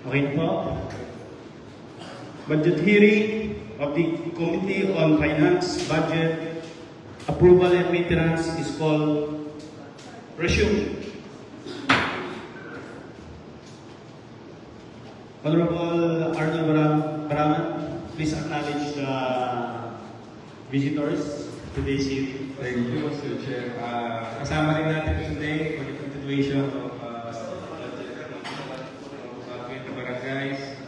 Okay po. Budget hearing of the Committee on Finance, Budget, Approval and Maintenance is called resumed. Honorable Arnold Baraman, please acknowledge the visitors to today's hearing. Thank you, Mr. Chair. Kasama rin natin today for the continuation of 20 barangays.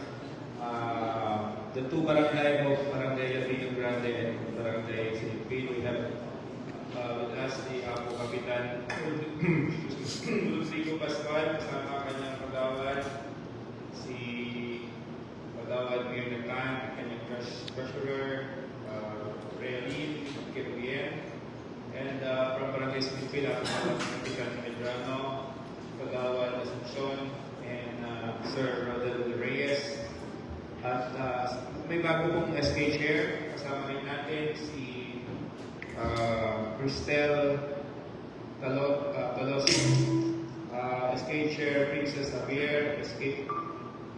The two barangay of Barangay Rio Grande and Barangay Silipin. We have with us the Apo Kapitan Rodrigo Pascual, kasama kanyang kagawad, si Kagawad Mayor Natan, kanyang treasurer, Realin, Kebuyen, and from Barangay Silipin, Apo Kapitan Medrano, Kagawad Asuncion, and Sir Rodel Reyes. At may bago pong SK Chair, kasama rin natin si Cristel Talosi, SK Chair Princess Javier, SK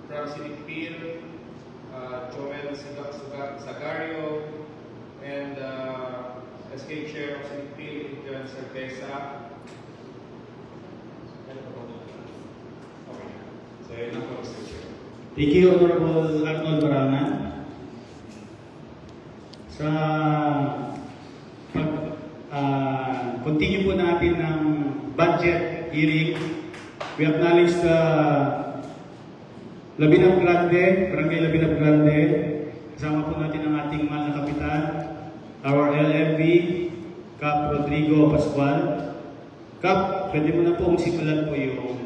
from Silipin, Joel Sagario, and SK Chair of Silipin, John Cerveza. Okay. So yun ang po, Mr. Chair. Thank you, Honorable Arnold Baraman. Sa continue po natin ng budget hearing, we acknowledge the Labinab Grande, Barangay Labinab Grande. Kasama po natin ang ating mahal na kapitan, our LMV, Cap Rodrigo Pascual. Cap, pwede mo na po simulan po yung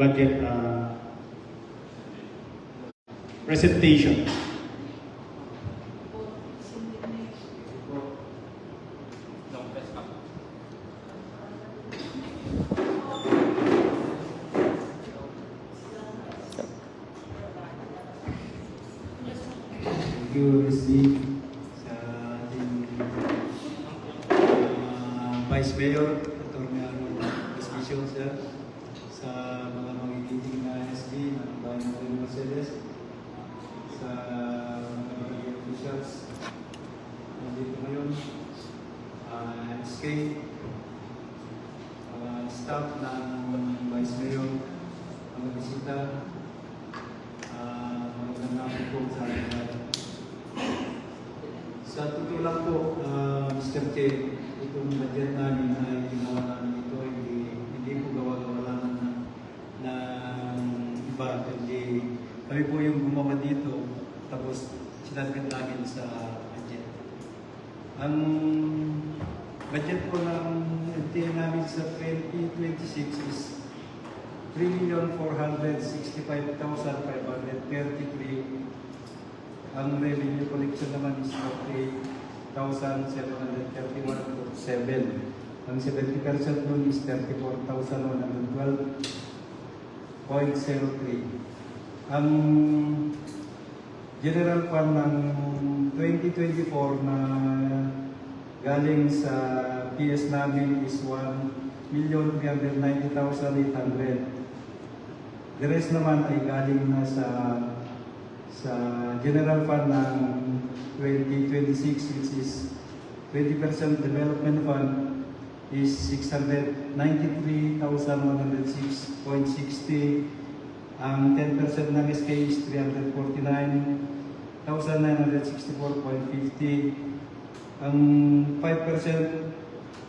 budget presentation. Thank you, SD, sa ating Vice Mayor, Atty. Arnold Especial, sir, sa mga magigiting na SD ng Bayan ng Mercedes, sa mga barangay officials nandito ngayon, SK, staff ng Vice Mayor, mga bisita, magandang hapon po sa ating lahat. Sa totoo lang po, Mr. K, itong budget namin ay ginawa namin ito, hindi po gawa-gawa lang ng iba, kundi kami po yung gumawa dito, tapos sinagad namin sa budget. Ang budget po ng LTI namin sa 2026 is 3,465,533. Ang revenue collection naman is 48,731.7. Ang 70% nun is 34,112.03. Ang general fund ng 2024 na galing sa PS namin is 1,390,800. The rest naman ay galing na sa general fund ng 2026, which is 20% development fund is 693,106.60. Ang 10% ng SK is 349,964.50. Ang 5%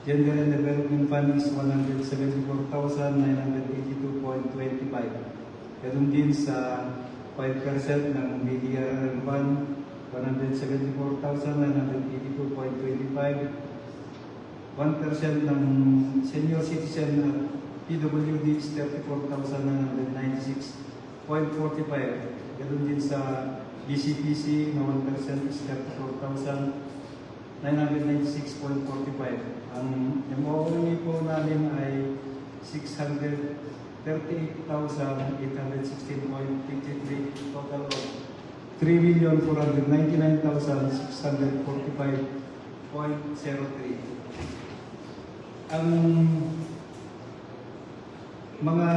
Gender and Development Fund is 174,982.25. Ganun din sa 5% ng Media Fund, 174,982.25. 1% ng Senior Citizen at PWD is 34,996.45. Ganun din sa BCPC na 1% is 34,996.45. Ang MOE po namin ay 638,816.53, total of 3,499,645.03. Ang mga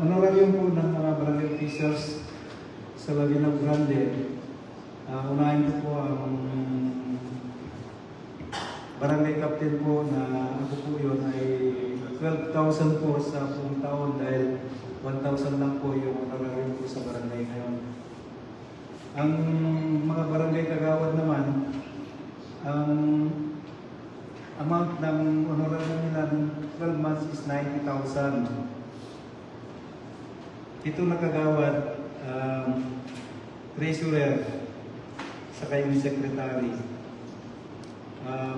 honorarium po ng mga barangay officials sa Labinang Grande. Unahin ko po ang barangay captain po na ako po yun ay 12,000 po sa buong taon dahil 1,000 lang po yung honorarium po sa barangay ngayon. Ang mga barangay kagawad naman, ang amount ng honorarium nila ng 12 months is 90,000. Ito na kagawad, treasurer, saka yung secretary.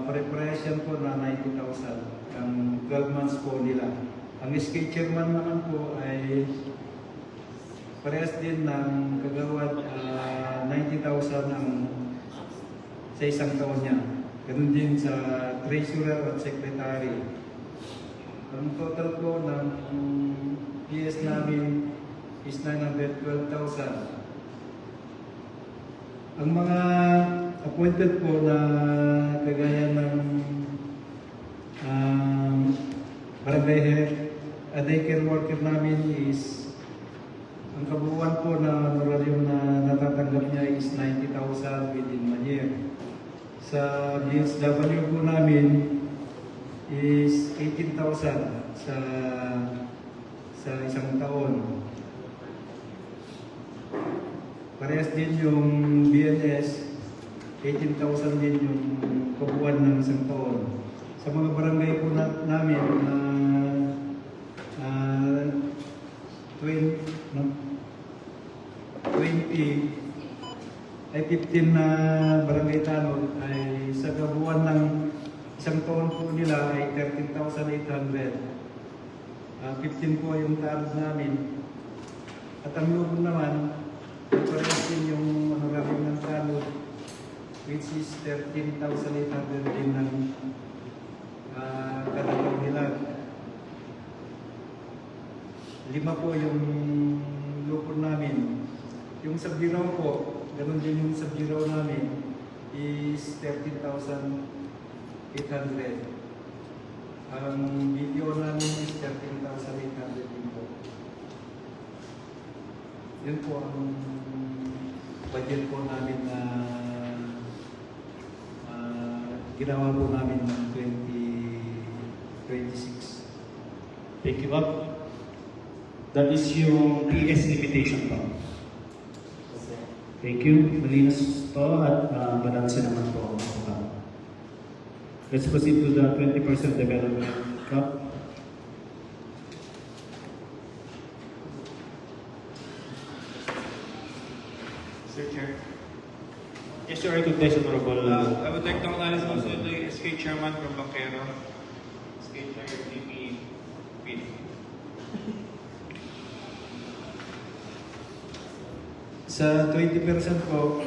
Pare-parehas yan po na 90,000 ang 12 months po nila. Ang SK chairman naman po ay parehas din ng kagawad, 90,000 ang sa isang taon niya. Ganun din sa treasurer at secretary. Ang total po ng PS namin is 912,000. Ang mga appointed po na kagaya ng barangay head, daycare worker namin is ang kabuuan po na honorarium na natatanggap niya is 90,000 within 1 year. Sa DSW po namin is 18,000 sa isang taon. Parehas din yung BNS, 18,000 din yung kabuuan ng isang taon. Sa mga barangay po namin na 20 ay 15 na barangay tanod ay sa kabuuan ng isang taon po nila ay 13,800. 15 po yung tanod namin. At ang lubog naman, parehas din yung honorarium ng tanod, which is 13,800 din ng kada taon nila. 5 po yung lupon namin. Yung sub-zero po, ganun din yung sub-zero namin is 13,800. Ang video namin is 13,800 din po. Yun po ang budget po namin na ginawa po namin ng 2026. Thank you, Bob. That is yung PS limitation po. Thank you. Malinis to at balanse naman po. Let's proceed to the 20% development cap. Sir Chair. Yes, your recognition, Honorable. I would like to acknowledge also the SK Chairman from Bacquero, SK Chair DP Pin. Sa 20% po,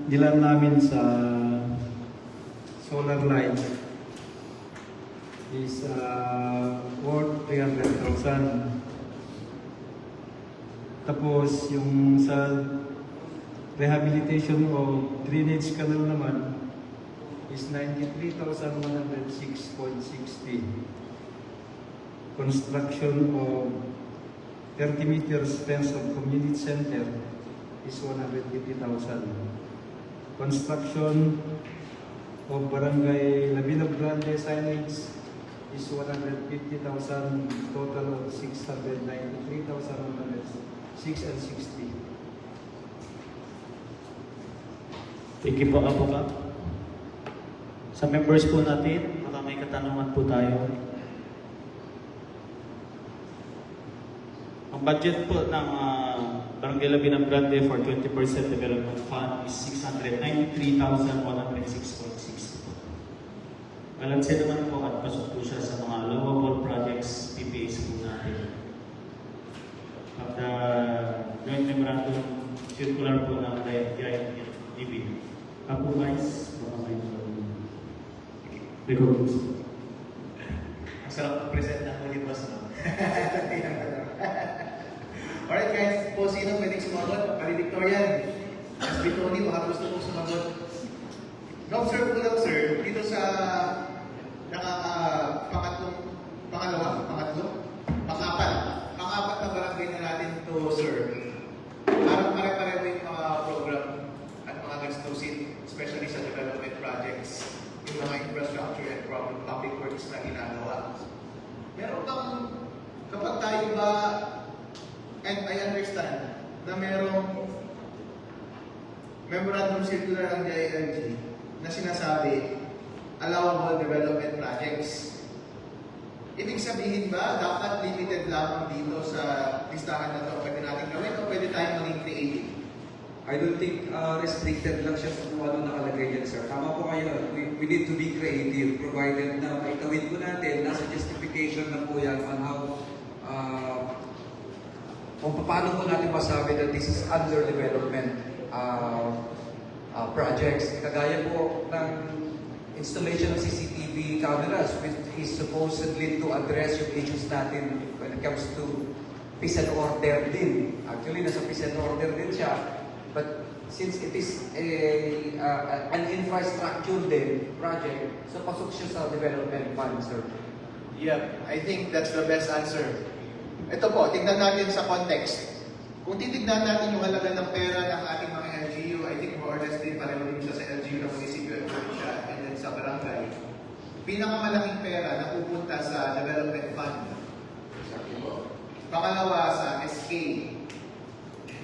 nilan namin sa solar light is worth 300,000. Tapos yung sa rehabilitation o drainage canal naman is 93,106.60. Construction of 30 meters fence of community center is 150,000. Construction of Barangay Labinang Grande signage is 150,000. Total of 693,106.60. Thank you po, Apo Kap. Sa members po natin, baka may katanungan po tayo. Ang budget po ng Barangay Labinang Grande for 20% Development Fund is 693,106.60 po. Balanse naman po at pasok po siya sa mga allowable projects, PPAs po natin. At joint memorandum circular po ng DIDB. Apo Vice, baka may records. Ang sarap present ng huli boss, no? Alright guys, po sino pwedeng sumagot? Valedictorian. SB Tony, baka gusto mong sumagot. Na-observe ko lang sir, dito sa pangatlo, pang-apat na barangay na natin to sir, parang pare-pareho yung mga program at mga gastusin, especially sa development projects, yung mga infrastructure and public works na ginagawa. Meron bang, kapag tayo ba, and I understand, na merong memorandum circular ang DILG na sinasabi, allowable development projects. Ibig sabihin ba, dapat limited lamang dito sa listahan na ito? Pwede natin gawin o pwede tayong maging creative? I don't think restricted lang siya sa kung ano nakalagay dyan, sir. Tama po kayo. We need to be creative, provided na maitawid po natin, nasa justification na po yan on how, kung paano po natin masabi that this is under development projects. Kagaya po ng installation ng CCTV cameras, which is supposedly to address yung issues natin when it comes to peace and order din. Actually, nasa peace and order din siya. But since it is an infrastructure din project, so pasok siya sa development fund, sir. Yeah, I think that's the best answer. Ito po, tignan natin sa context. Kung titignan natin yung halaga ng pera ng ating mga LGU, I think more or less din pareho din siya sa LGU ng munisipyo at probinsya and then sa barangay. Pinakamalaking pera na pupunta sa development fund. Pangalawa sa SK.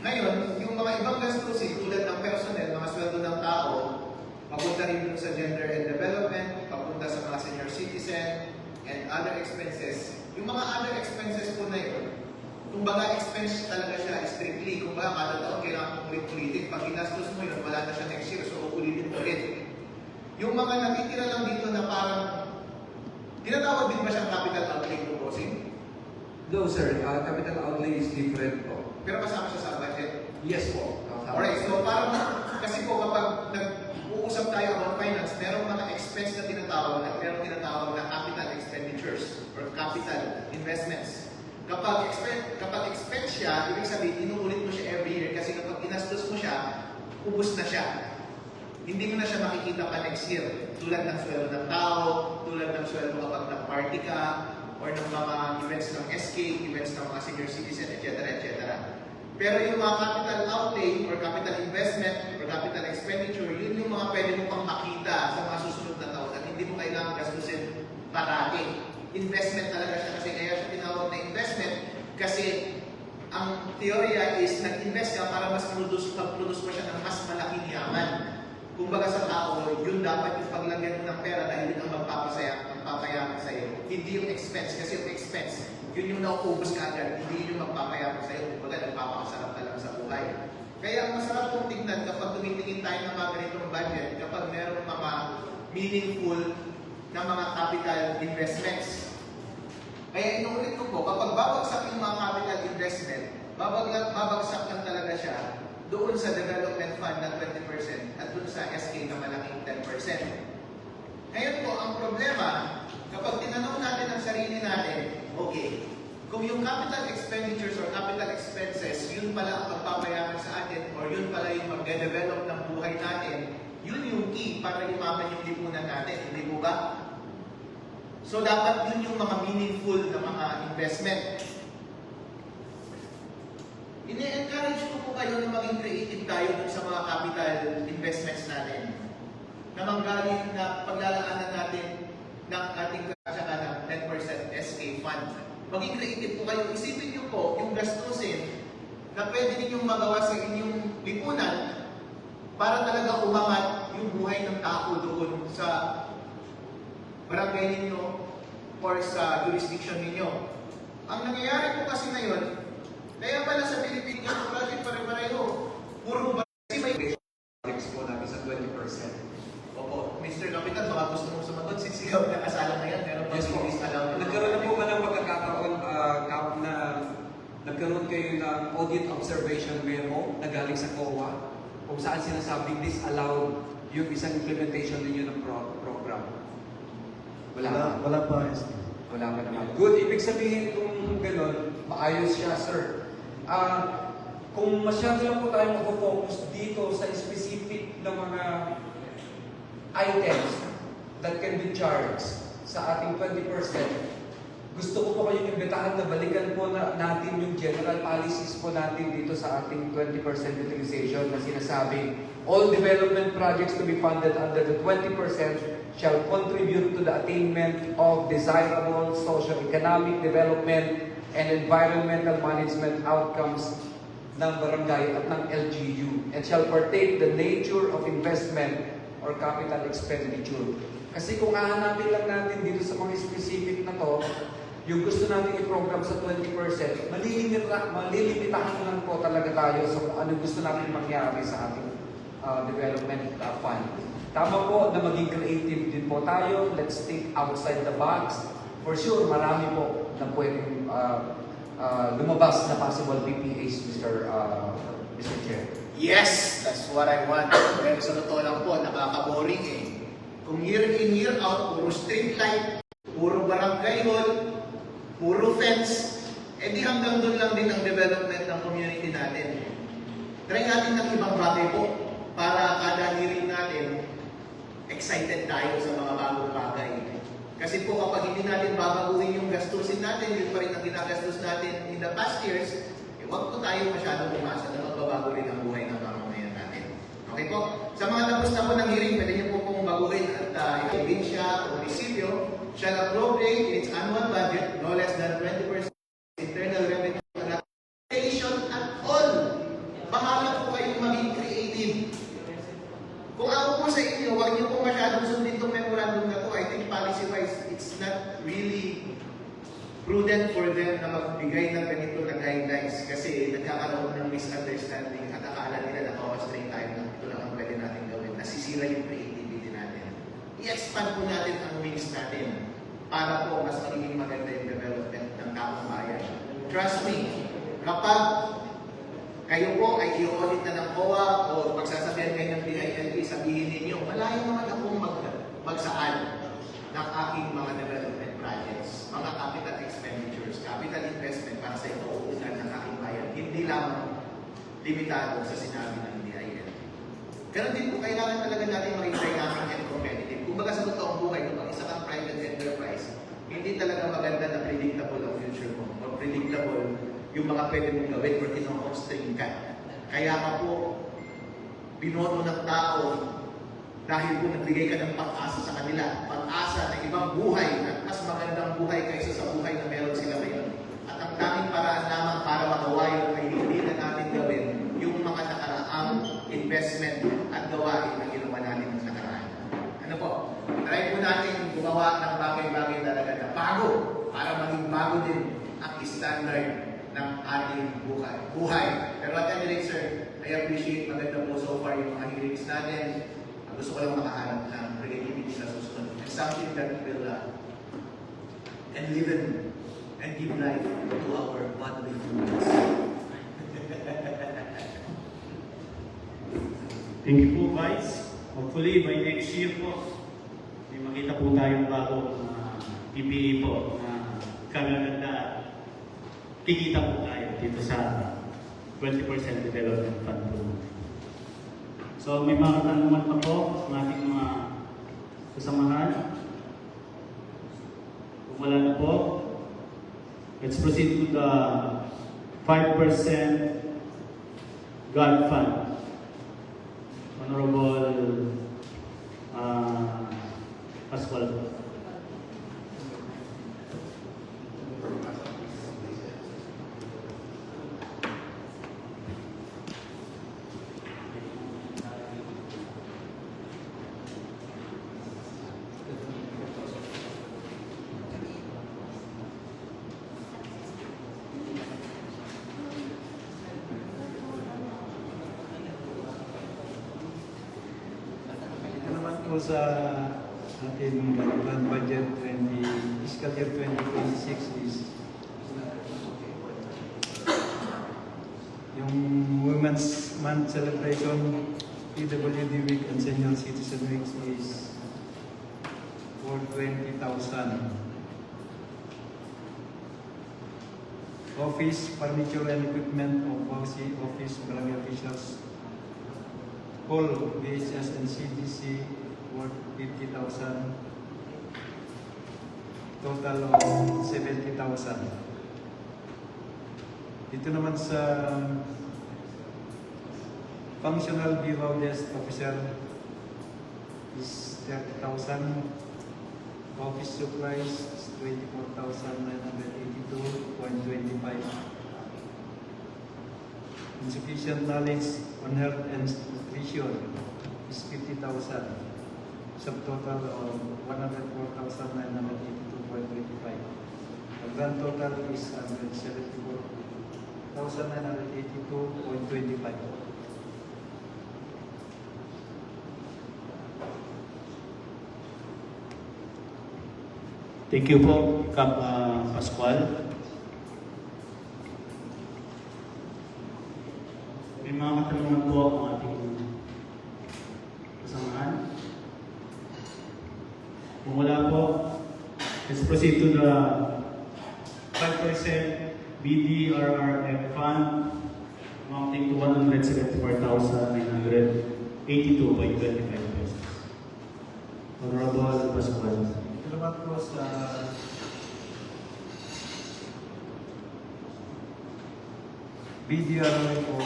Ngayon, yung mga ibang gastusin tulad ng personnel, mga sweldo ng tao, papunta rin dun sa gender and development, papunta sa mga senior citizen, and other expenses. Yung mga other expenses po na yun, kung baga expense talaga siya strictly, kung baga kada taon kailangan mong ulit-ulitin, pag ginastos mo yun, wala na siya next year, so ulitin ulit. Yung mga natitira lang dito na parang, tinatawag din ba siyang capital outlay proposing? No, sir. Capital outlay is different po. Pero kasama siya sa budget. Yes po. Alright, so parang, kasi po kapag nag-uusap tayo about finance, merong mga expense na tinatawag at merong tinatawag na capital expenditures or capital investments. Kapag expense siya, ibig sabihin, inuulit mo siya every year kasi kapag inastos mo siya, ubus na siya. Hindi mo na siya makikita pa next year. Tulad ng sweldo ng tao, tulad ng sweldo kapag nag-party ka, or ng mga events ng SK, events ng mga senior citizen, etc. etc. Pero yung mga capital outlay or capital investment or capital expenditure, yun yung mga pwede mo pang makita sa mga susunod na taon at hindi mo kailangan gastusin parati. Investment talaga siya kasi kaya siya tinawag na investment kasi ang teorya is nag-invest ka para mag-produce mo siya ng mas malaking yaman. Kumbaga sa tao, yun dapat yung paglagyan mo ng pera dahil yun ang magpapayaman sa'yo. Hindi yung expense, kasi yung expense, yun yung nauubos ka agad, hindi yun yung magpapayaman sa'yo. Kumbaga, nagpapakasarap ka lang sa buhay. Kaya ang masarap kong tignan kapag tumitingin tayo ng mga ganitong budget, kapag merong mga meaningful na mga capital investments. Kaya inuulit ko po, kapag babagsak yung mga capital investment, babagsak lang talaga siya doon sa development fund na 20% at doon sa SK na malaking 10%. Ngayon po, ang problema, kapag tinanong natin ang sarili natin, okay, kung yung capital expenditures or capital expenses, yun pala ang pagpapayaman sa atin or yun pala yung mag-develop ng buhay natin, yun yung key para yumaman yung lipunan natin, hindi po ba? So dapat yun yung mga meaningful na mga investment. Ini-encourage ko po kayo na maging creative tayo dun sa mga capital investments natin. Na manggaling na paglalaanan natin ng ating kasaka ng 10% SK fund. Maging creative po kayo. Isipin niyo po yung gastusin na pwede ninyong magawa sa inyong lipunan para talaga umangat yung buhay ng tao doon sa barangay ninyo or sa jurisdiction ninyo. Ang nangyayari po kasi ngayon, kaya pala sa Philippine Gas Project pare-pareho, puro ba kasi may Projects po natin sa 20%. Opo, Mr. Kapitan, baka gusto mong sumagot since ikaw nakasala ngayon, meron pa Yes po. allowed. Nagkaroon na po ba ng pagkakataon na nagkaroon kayo ng audit observation memo na galing sa COA kung saan sinasabing disallowed yung isang implementation ninyo ng program? Wala. Wala pa. Wala pa naman. Good. Ibig sabihin kung gano'n, maayos siya, sir. Kung masyado lang po tayo mag-focus dito sa specific na mga items that can be charged sa ating 20%, gusto ko po kayong imbitahan na balikan po natin yung general policies po natin dito sa ating 20% utilization na sinasabing all development projects to be funded under the 20% shall contribute to the attainment of desirable socio-economic development and environmental management outcomes ng barangay at ng LGU and shall partake the nature of investment or capital expenditure. Kasi kung hahanapin lang natin dito sa mga specific na to, yung gusto natin i-program sa 20%, malilimitahan lang po talaga tayo sa kung ano gusto natin mangyari sa ating development fund. Tama po na maging creative din po tayo. Let's think outside the box. For sure, marami po na pwedeng lumabas na possible PPAs, Mr. Chair. Yes, that's what I want. Pero sa totoo lang po, nakaka-boring eh. Kung year in, year out, puro street light, puro barangay hall, puro fence, edi hanggang doon lang din ang development ng community natin. Try natin ng ibang bagay po para kada hearing natin, excited tayo sa mga bagong bagay. Kasi po kapag hindi natin babaguhin yung gastusin natin, yun pa rin ang ginagastos natin in the past years, huwag po tayo masyadong umasa na magbabago rin ang buhay ng mamamayan natin. Okay po? Sa mga tapos na po ng hearing, pwede niyo po pong baguhin at probinsya o munisipyo shall appropriate in its annual budget no less than 20% internal revenue allocation at all. Bahala po kayong maging creative. Kung ako po sa inyo, huwag niyo po masyadong sundin itong memorandum na to. I think policy-wise, it's not really prudent for them na magbigay ng ganito na guidelines kasi nagkakaroon ng misunderstanding at akala nila na constraint tayo na ito lang ang pwede natin gawin. Nasisira yung creativity natin. I-expand po natin ang wings natin para po mas magiging maganda yung development ng taong bayan. Trust me, kapag kayo po ay i-audit na ng COA o magsasabihan kayo ng DILG, sabihin ninyo, malayo naman akong magsaad ng aking mga development projects, mga capital expenditures, capital investment para sa ipauunan ng aking bayan. Hindi lamang limitado sa sinabi ng DILG. Pero din po, kailangan talaga natin maging dynamic and competitive. Kung baga sa totoong buhay, kung isa kang private enterprise, hindi talaga maganda na predictable ang future mo o predictable yung mga pwede mong gawin or kino-constrain ka. Kaya ka po, binoto ng tao dahil po nagbigay ka ng pag-asa sa kanila. Pag-asa na ibang buhay at mas magandang buhay kaysa sa buhay na meron sila ngayon. At ang daming paraan lamang para magawa yun ay hindi na natin gawin yung mga nakaraang investment at gawain na ginawa natin ng nakaraan. Ano po? Try po natin gumawa ng bagay-bagay talaga na bago para maging bago din ang standard ng ating buhay. Pero at any rate, sir, I appreciate maganda po so far yung mga hearings natin. Gusto ko lang makahanap ng creativity sa susunod. And something that will enliven and give life to our bodily fluids. Thank you po, Vice. Hopefully, by next year po, may makita po tayong bagong PPA po na kagaganda at kikita po tayo dito sa 20% development fund po. So, may mga katanungan pa po ng ating mga kasamahan. Kung wala na po, let's proceed to the 5% God Fund. Honorable Pascual. Po sa ating plan budget fiscal year 2026 is yung Women's Month celebration, PWD Week and Senior Citizen Week is for 20,000. Office, furniture and equipment of office, barangay officials, all VHS and CDC worth 50,000. total of 70,000. Dito naman sa functional behavior desk officer is 30,000. Office supplies is 24,982.25. Insufficient knowledge on health and nutrition is 50,000. Subtotal of 104,982.25. The grand total is 174,982.25. Thank you po, Kap Pascual. May mga katanungan po ang ating kasamahan. Kung wala po, let's proceed to the 5% BDRRF fund amounting to 174,982.25 pesos. Honorable Pascual. Ito naman po sa BDRRA po,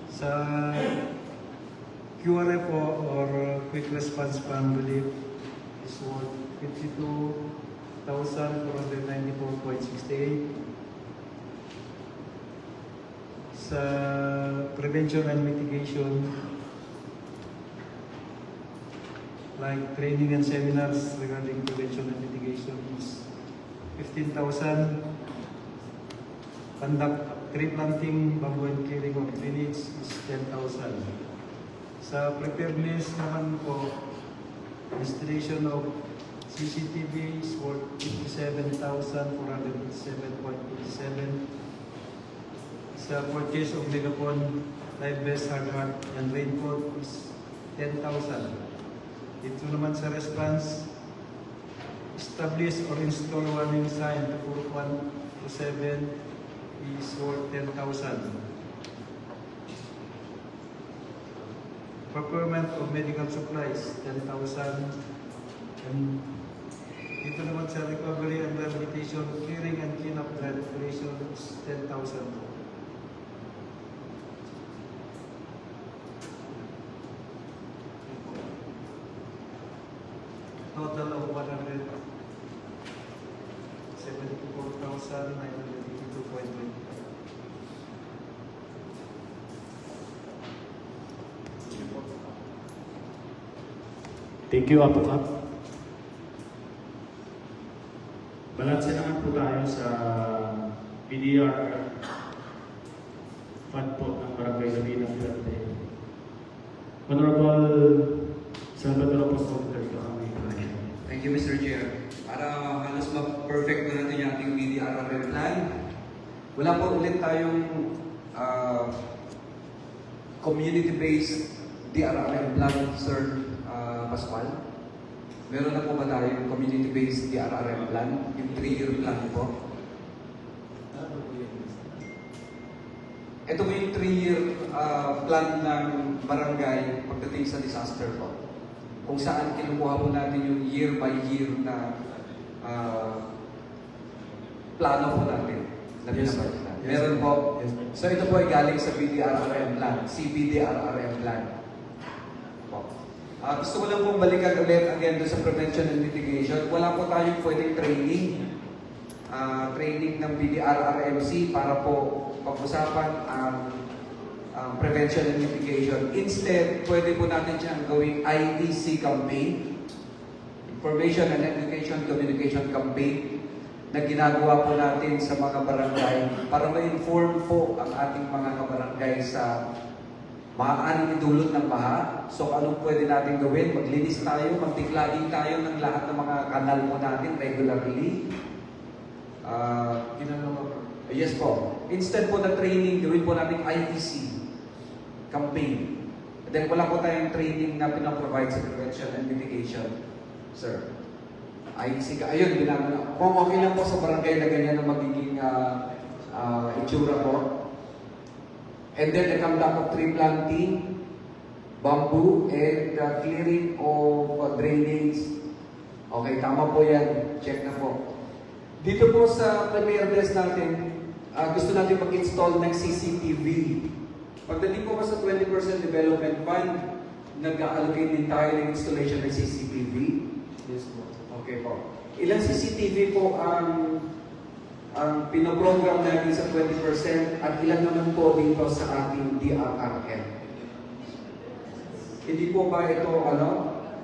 sa QRF po or Quick Response Fund Relief is worth 52,494.68. Sa prevention and mitigation, like training and seminars regarding prevention and mitigation is 15,000. Conduct tree planting, bamboo and clearing of drainage is 10,000. Sa preparedness naman po, installation of CCTV is worth 57,487.87. Sa purchase of Megaphone, live vest, hard hat, and raincoat is 10,000. Ito naman sa response, establish or install warning sign to group 1 to 7 is worth 10,000. Procurement of medical supplies, 10,000. And ito naman sa recovery and rehabilitation, clearing and cleanup drive operation is 10,000. Total of 174,982.25. Thank you, Apo Kap. Balanse naman po tayo sa PDR fund po ng Barangay Labina Fuerte. Honorable Salvador Apostol, kami. Thank you, Mr. Chair. Para halos ma-perfect na natin yung ating BDRRM plan, wala po ulit tayong community-based DRRM plan, Sir Pascual. Meron na po ba tayong community-based DRRM plan? Yung 3-year plan po? Ito po yung 3-year plan ng barangay pagdating sa disaster po. Kung saan kinukuha po natin yung year by year na plano po natin. Yes, sir. Meron po. So ito po ay galing sa BDRRM plan, CBDRRM plan. Gusto ko lang pong balikan ulit again doon sa prevention and mitigation. Wala po tayong pwedeng training. Training ng BDRRMC para po pag-usapan ang prevention and mitigation. Instead, pwede po natin siyang gawing IEC campaign, Information and Education Communication Campaign, na ginagawa po natin sa mga barangay para ma-inform po ang ating mga kabarangay sa maaaring idulot ng baha. So anong pwede natin gawin? Maglinis tayo, mag-declogging tayo ng lahat ng mga kanal po natin regularly. Yes po. Instead po na training, gawin po natin IEC campaign. And then wala po tayong training na pinaprovide sa prevention and mitigation, sir. IEC ka. Ayun, ginagawa. Kung okay lang po sa barangay na ganyan na magiging itsura po. And then the conduct of tree planting, bamboo and clearing of drainage. Okay, tama po yan. Check na po. Dito po sa preparedness natin, gusto natin mag-install ng CCTV. Pagdating po sa 20% development fund, nag-allocate din tayo ng installation ng CCTV. Yes po. Okay po. Ilang CCTV po ang pinoprogram natin sa 20% at ilan naman po dito sa ating DRRM? Hindi po ba ito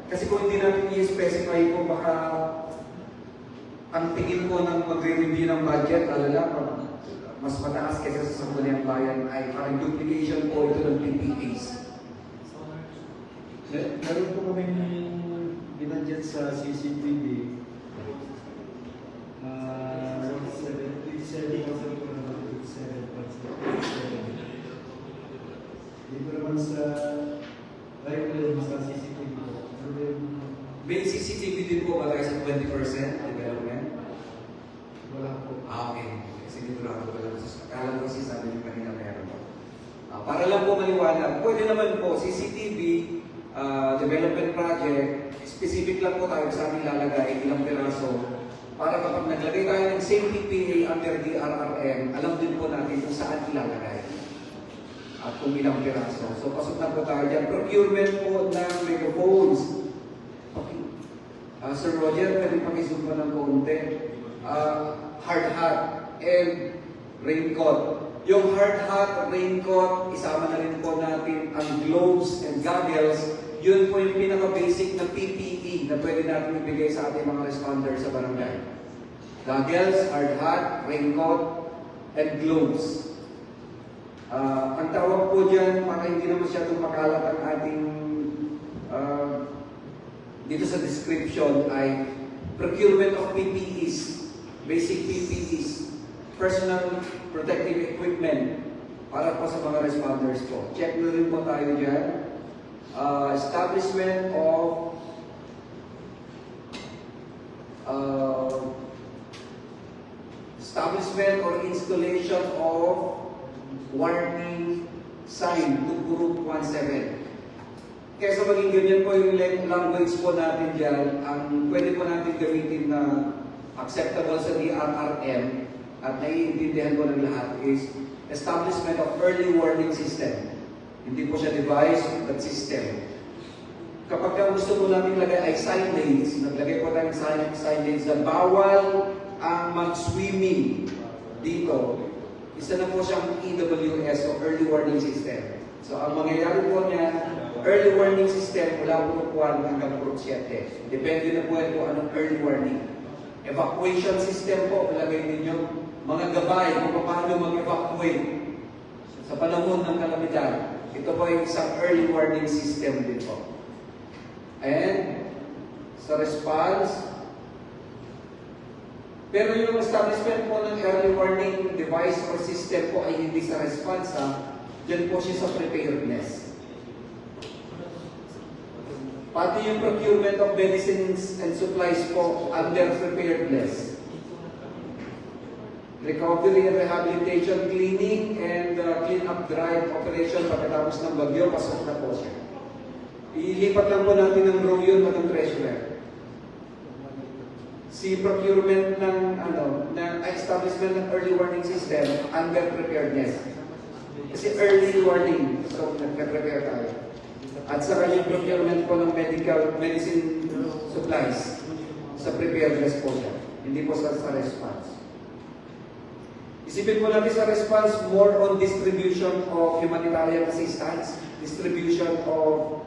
Kasi kung hindi natin i-specify po, baka ang tingin po ng magre-review ng budget, mas mataas kaysa sa sangguniang bayan ay parang duplication po ito ng PPAs. Meron po kami binadget sa CCTV. 77,487. Dito naman sa rifle sa CCTV po. May CCTV din po ba tayo sa 20% development? Wala po. Okay. Kasi dito lang ako pala. Akala ko kasi sabi niyo kanina meron. Para lang po maliwanag, pwede naman po CCTV development project, specific lang po tayo sa aming lalagay, ilang piraso. Para kapag naglagay tayo ng same PPA under DRRM, alam din po natin kung saan ilalagay. At kung ilang piraso. So pasok na po tayo dyan. Procurement po ng megaphones. Sir Roger, pwede pakisum pa ng konti. Hard hat and raincoat. Yung hard hat, raincoat, isama na rin po natin ang gloves and goggles. Yun po yung pinaka-basic na PPE na pwede natin ibigay sa ating mga responders sa barangay. Goggles, hard hat, raincoat, and gloves. Ang tawag po dyan, para hindi na masyadong makalat ang ating dito sa description ay procurement of PPEs, basic PPEs, personal protective equipment para po sa mga responders po. Check na rin po tayo dyan. Establishment of establishment or installation of warning sign to Group 17. Kaya sa maging ganyan po yung language po natin dyan, ang pwede po natin gamitin na acceptable sa DRRM at naiintindihan po ng lahat is establishment of early warning system. Hindi po siya device, but system. Kapag gusto po natin lagay ay signage, naglagay po tayo ng signage na bawal ang mag-swimming dito. Isa na po siyang EWS o early warning system. So ang mangyayari po niya, early warning system mula po 1 hanggang Group 7. Depende na po kung anong early warning. Evacuation system po, ilagay ninyo mga gabay kung paano mag-evacuate sa panahon ng kalamidad. Ito po yung isang early warning system din po. And sa response, pero yung establishment po ng early warning device or system po ay hindi sa response dyan po siya sa preparedness. Pati yung procurement of medicines and supplies po under preparedness. Recovery and rehabilitation, cleaning and clean-up drive operation pagkatapos ng bagyo, pasok na po siya. Ilipat lang po natin ng row yun at ng treasurer. Si procurement ng establishment ng early warning system under preparedness. Kasi early warning, so nagpe-prepare tayo. At sa kanyang procurement po ng medicine supplies, sa preparedness po siya. Hindi po sa response. Isipin po natin sa response more on distribution of humanitarian assistance, distribution of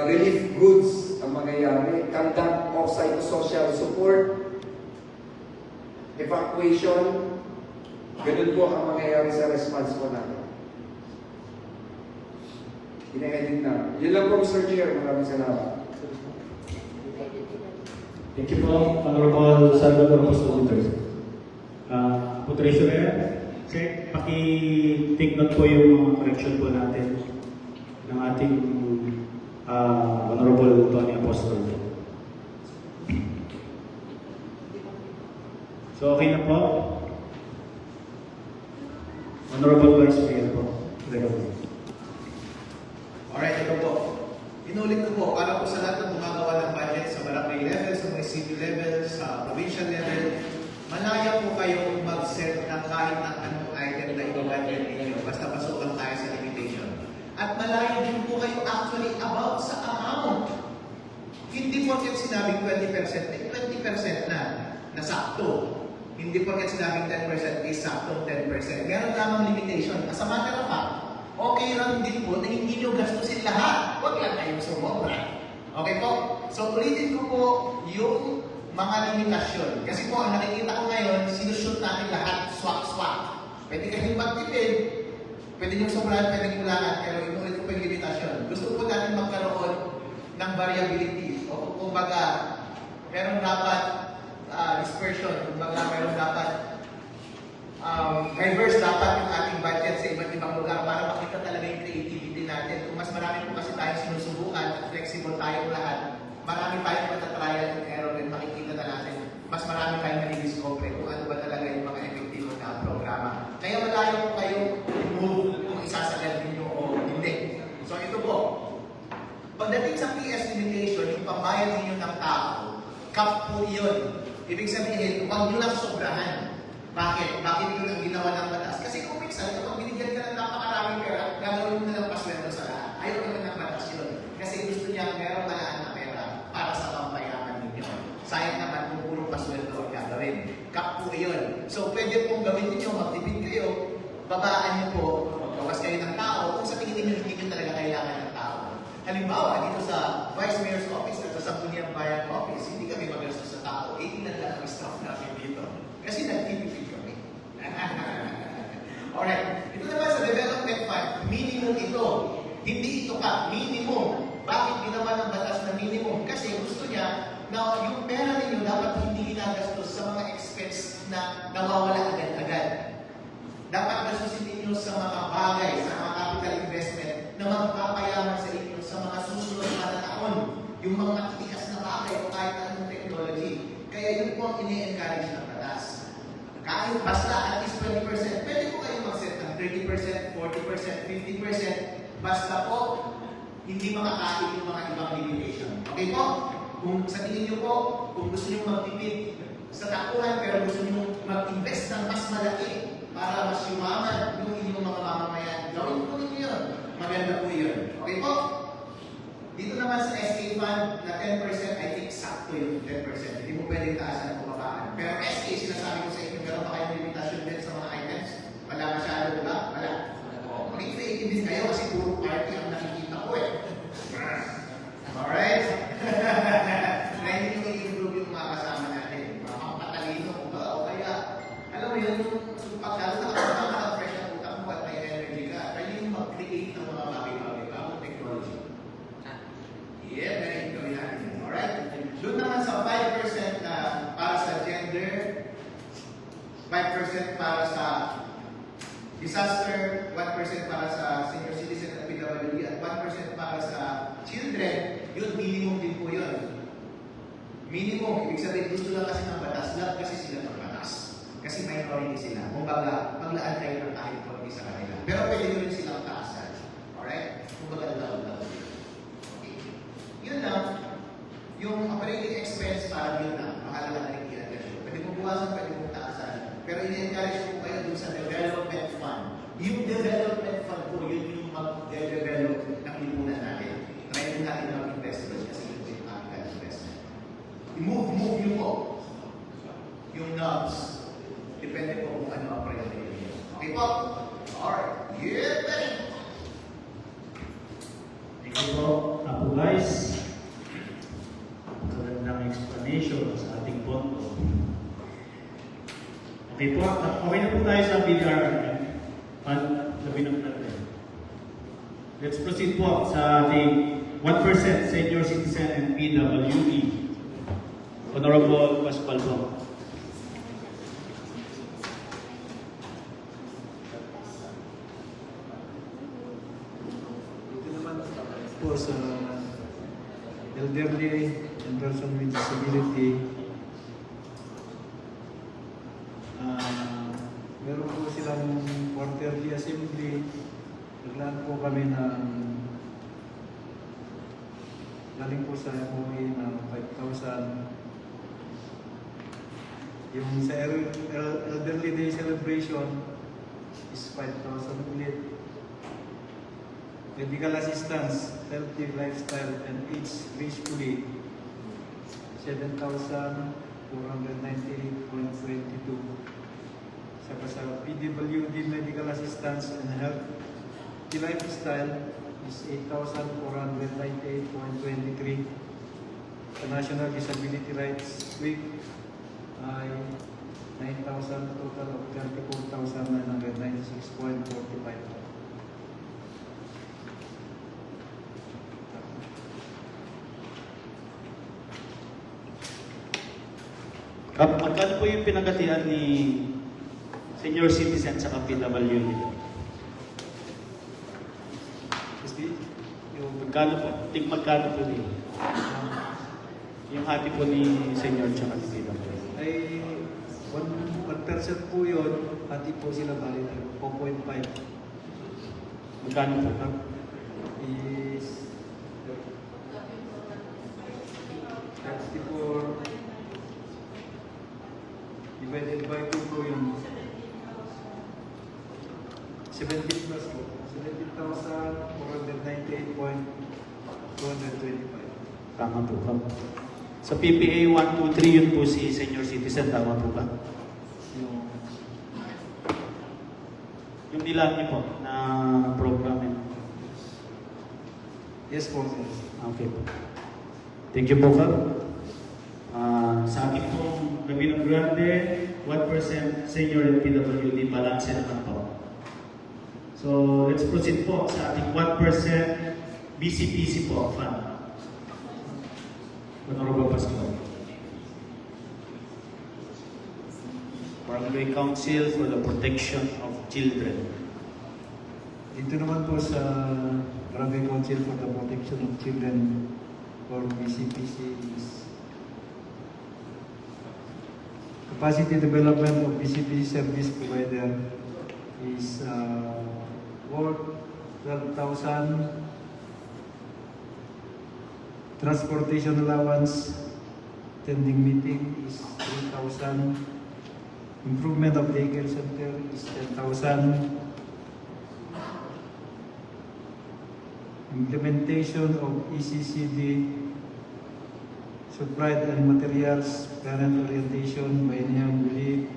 relief goods ang mangyayari, conduct of psychosocial support, evacuation, ganun po ang mangyayari sa response po natin. Ina-edit na. Yun lang po, Mr. Chair. Maraming salamat. Thank you po, Honorable Salvador Apostol. Treasurer, okay, paki-take note po yung correction po natin ng ating Honorable Tony Apostol. So, okay na po. Honorable Vice Mayor po. Alright, ito po. Inulit ko po, para po sa lahat ng gumagawa ng budget sa barangay level, sa municipal level, sa provincial level, malaya po kayong mag-set ng kahit ng anong item na i-budget ninyo. Basta pasok lang tayo sa limitation. At malaya din po kayo actually about sa amount. Hindi porket sinabing 20%, may 20% na sakto. Hindi porket sinabing 10%, may sakto 10%. Meron lamang limitation. As a matter of fact, okay lang din po na hindi nyo gastusin lahat. Huwag lang kayong sumobra. Okay po? So, ulitin ko po yung mga limitasyon. Kasi po, ang nakikita ko ngayon, sinushoot natin lahat, swak-swak. Pwede kayong magtipid, pwede nyo sobrahan, pwede kulangan, pero inulit ko po yung limitasyon. Gusto po natin magkaroon ng variability. O kumbaga, meron dapat dispersion, kumbaga meron dapat diverse dapat yung ating budget sa iba't ibang lugar para makita talaga yung creativity natin. Kung mas marami po kasi tayong sinusubukan at flexible tayong lahat, marami tayong matatrial and error and makikita na natin. Mas marami tayong nalidiscover kung ano ba talaga yung mga epektibo na programa. Kaya malayo po kayong move kung isasagad ninyo o hindi. So ito po, pagdating sa PS limitation, yung pambayad ninyo ng tao, cap po yun. Ibig sabihin, huwag nyo lang sobrahan. Bakit? Bakit yun ang ginawa ng batas? Kasi kung minsan, kapag binigyan ka ng napakaraming pera, gagawin mo na lang pasweldo sa lahat. Ayaw naman ng batas yun. Kasi gusto niya meron malaan na pera para sa pampayaman ninyo. Sayang naman kung puro pasweldo ang gagawin. Cap po yun. So, pwede pong gawin ninyo, magtipid kayo, babaan niyo po, magbawas kayo ng tao, kung sa tingin ninyo, hindi nyo talaga kailangan ng tao. Halimbawa, dito sa Vice Mayor's Office at sa Sangguniang Bayan Office, hindi kami magastos sa tao, 18 na lang ang staff namin dito. Kasi nagtitipid kami. Alright, ito naman sa development fund, minimum ito. Hindi ito pa, minimum. Bakit ginawa ng batas na minimum? Kasi gusto niya na yung pera ninyo dapat hindi ginagastos sa mga expense na nawawala agad-agad. Dapat gastusin ninyo sa mga bagay, sa mga capital investment na magpapayaman sa inyo sa mga susunod na taon. Yung mga matitikas na bagay o kahit anong technology. Kaya yun po ang ini-encourage ng batas. Kahit basta at least 20%, pwede po kayo mag-set ng 30%, 40%, 50%. Basta po, hindi makakain yung mga ibang limitation. Okay po? Kung sa tingin nyo po, kung gusto nyo magtipid sa takuhan pero gusto nyo mag-invest ng mas malaki para mas yumaman yung inyong mga mamamayan, gawin po ninyo yun. Maganda po yun. Okay po? Dito naman sa SK Fund na 10%, I think sakto yung 10%. Hindi mo pwedeng taasan o babaan. Pero SK, sinasabi ko sa inyo, meron ba kayong limitasyon din sa mga items? Wala masyado, di ba? Wala. Maging creative din kayo kasi puro party ang nakikita ko eh. Alright? Na hindi nyo i-improve yung mga kasama natin. Mga patalino o ba? O kaya, alam mo yun, yung pagkalo na kasama ka, fresh ang utak mo at may energy ka, kaya yung mag-create ng mga bagay-bagay, bagong technology. Yeah, very gawin natin. Alright? Doon naman sa 5% na para sa gender, 5% para sa disaster, 1% para sa senior citizen at PWD, at 1% para sa children, yun, minimum din po yun. Minimum, ibig sabihin, gusto lang kasi ng batas, lang kasi sila ng batas. Kasi minority sila. Kung baga, maglaan kayo ng kahit konti sa kanila. Pero pwede nyo rin silang taasan. Alright? Kung baga, daw. Okay. Yun lang, yung operating expense para yun na, mahalaga na rin i-adjust. Pwede mo buwasan, pwede mo taasan. Pero in-encourage ko kayo dun sa development fund. Yung development fund po, yun yung mag-develop ng lipunan natin. Try din natin mag-invest doon kasi yun yung capital investment. I-move nyo po yung knobs. Depende po kung ano ang priority nyo. Okay po? Alright. Yeah, buddy! Thank you po, Apo guys. Magandang explanation sa ating pondo. Okay po, okay na po tayo sa BDRM. Let's proceed po sa ating 1% senior citizen and PWD. Honorable Pascual po. Ito naman po sa elderly and person with disability. Meron po silang quarterly assembly. Naglaan po kami ng galing po sa MOE na 5,000. Yung sa Elderly Day Celebration is 5,000 ulit. Medical assistance, healthy lifestyle, and age gracefully, 7,490.22. Saka sa PWD Medical Assistance and Healthy Lifestyle is 8,498.23. Sa National Disability Rights Week ay 9,000, total of 34,996.45. Magkano po yung pinagatian ni senior citizen sa PWD? Magkano po? Magkano po din? Yung hati po ni senior tsaka ni PWD? Ay 1% po yun, hati po sila bali na 4.5 Magkano po? is 34 divided by 2 po yun. 17 plus po. 17,498.225. Tama po ka. Sa PPA 123 yun po si senior citizen, tama po ba? Yung nilaan niyo po na program yun. Yes po, yes. Okay po. Thank you po, Kap. Sa ating pong Gabinang Grande, 1% senior and PWD balance naman po. So, let's proceed po sa ating 1% BCPC po fund. Honorable Pascual. Barangay Council for the Protection of Children. Dito naman po sa Barangay Council for the Protection of Children or BCPC is capacity development of BCPC service provider is worth 12,000. Transportation allowance, attending meeting is 3,000. Improvement of daycare center is 10,000. Implementation of ECCD, supplied and materials, parent orientation, biennium lead,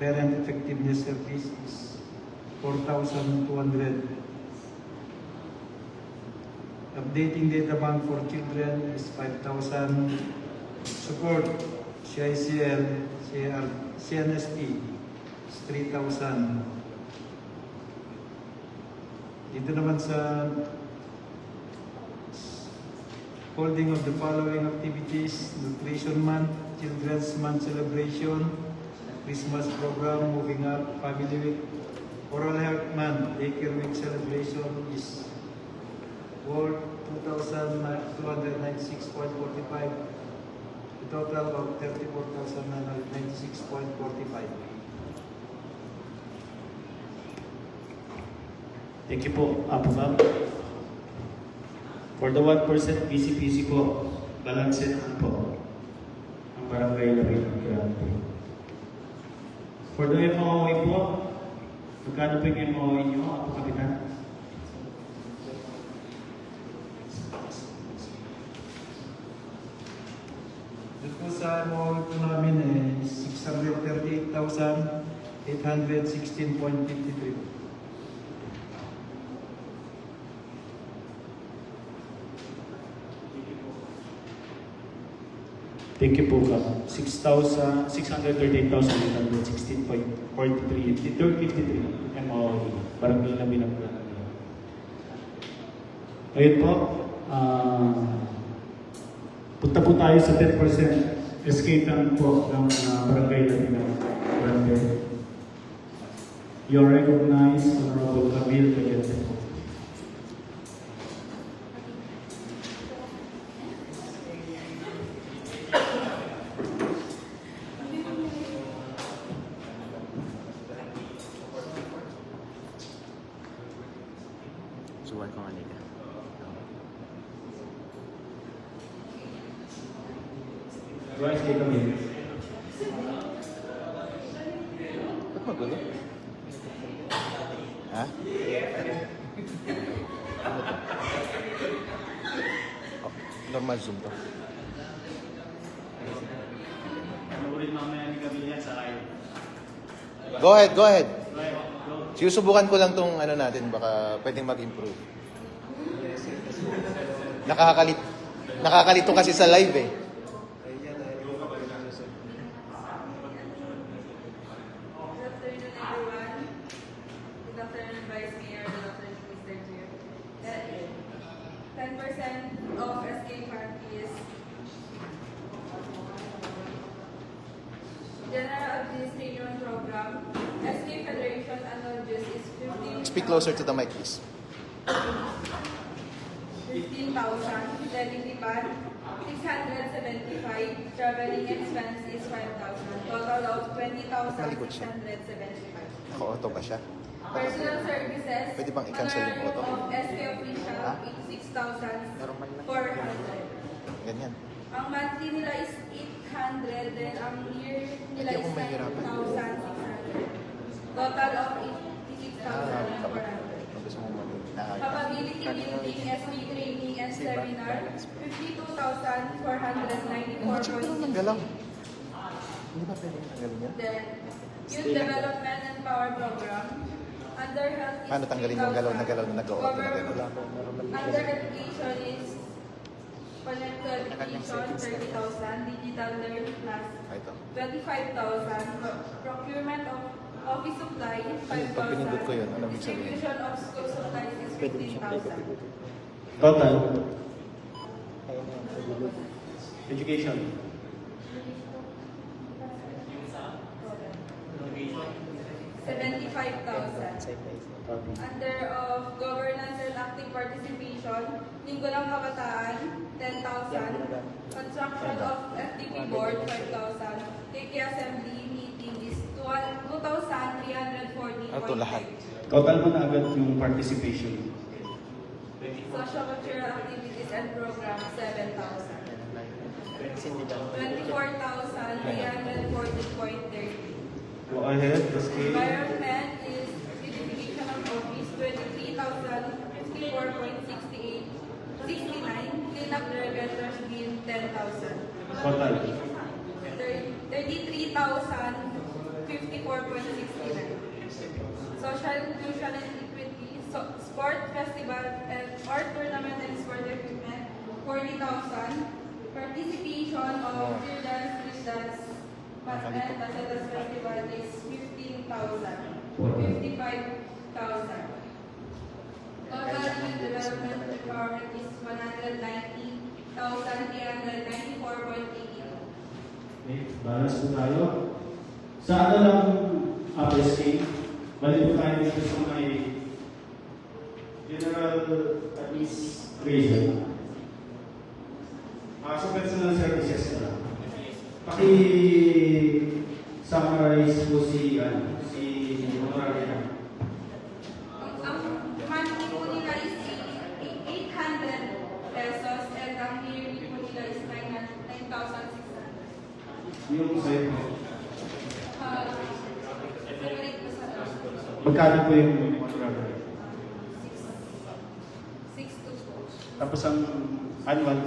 parent effectiveness service is 4,200. Updating data bank for children is 5,000. Support CICL, CNSP is 3,000. Dito naman sa holding of the following activities: Nutrition Month, Children's Month celebration, Christmas program, Moving Up, Family Week, Oral Health Month, Daycare Week celebration is worth 2,296.45. A total of 34,996.45. Thank you po, Apo Kap. For the 1% BCPC po, balance naman po ang Barangay Gabinang Grande. For the MOE po, magkano po yung MOE nyo, Apo Kapitan? Dito po sa MOE po namin is 638,816.53. Thank you po, Kap. 638,816.43 MOE, Barangay Gabinang Grande. Ayun po, punta po tayo sa 10% escape lang po ng Barangay Gabinang Grande. You are recognized, Honorable Camille Cayete po. Suwat ko nga nila. Go SK Camille. Ba't magulo? Ha? Ano to? Oh, normal zoom to. Panurin mamaya ni Camille yan sa live. Go ahead, go ahead. Go ahead, go. Sinusubukan ko lang tong ano natin, baka pwedeng mag-improve. Nakakalito kasi sa live eh. Ayan, Good afternoon, everyone. Good afternoon, Vice Mayor. Good afternoon, Mr. Chair. 10% of SK Fund is General Administration Program. SK Federation annual dues is 15,000. Speak closer to the mic, please. 15,000. Utility fund 675. Traveling expense is 5,000. Total of 20,675. Naka-auto ba siya? Personal services. Pwede bang i-cancel yung auto? Of SK official, Ha? 6,000 Ganyan. Ang monthly nila is 800, then ang year nila Hindi is ako mahirapan. 9,600. Total of 86,400. Kung gusto mo mag-naayos. Capability building, SB training and seminar, 52,494. Check ko lang ng galaw. Hindi ba pwede tanggalin yan? Then, Youth Development and Power Program. Under health is Paano tanggalin yung galaw na galaw na nag-auto na galaw? Under education is connect to education, 30,000. Digital learn plus, Ah, ito. 25,000. Procurement of office supplies, Pag pinindot ko 5,000. yun, ano ibig sabihin? Distribution of school supplies is 15,000. Total. Education. Under of governance and active participation, Linggo ng Kabataan, 10,000. Construction of FTP board, 5,000. KK Assembly meeting is 2,340. Ano to lahat? Total mo na agad yung participation. Socio-cultural activities and programs, 7,000. 24,340.30. Go ahead, SK. Environment is beautification of office, 23,054.68. 69. Clean up the trash bin, 10,000. Total. 33,054.69. Social inclusion and equity, sport festival and art tournament and sport equipment, 40,000. Participation of cheer dance, street dance, mass and Basetas festival is 15,000. 55,000. Total youth development empowerment is 190,394.80. Okay, balance po tayo. Sa ano lang SK, balik po tayo dito sa may General Administration. Sa personal services na lang. Paki-summarize po si Honorary na. Ang monthly po nila is 800 pesos and ang yearly po nila is 9,600. Yung sa'yo po. Separate po sa Magkano po yung honorary? 6 to Tapos ang annual,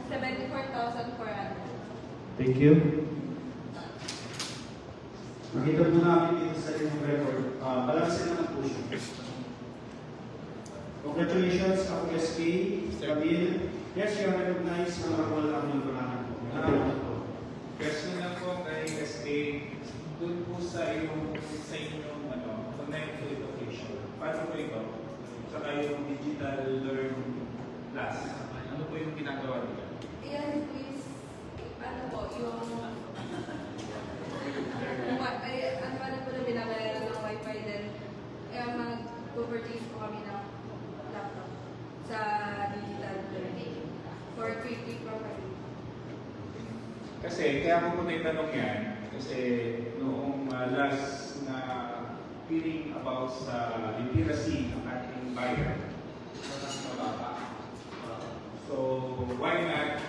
74,400. thank you. Makita po namin dito sa inyong record. Balansin naman po siya. Congratulations, ako SK, Camille. Yes, you are recognized for our whole aming kulangan po. Salamat po. Question lang po kay SK, doon po sa inyong connect to education. Paano po ito? Saka yung digital learn class. Ano po yung ginagawa nila? Yan is, ano po, yung ano po na binabayaran ng wifi din. Mag-purchase po kami ng laptop sa digital learning for quick profile. Kasi, kaya ko po naitanong yan, kasi noong last na hearing about sa literacy ng ating bayad na mas mababa. So, why not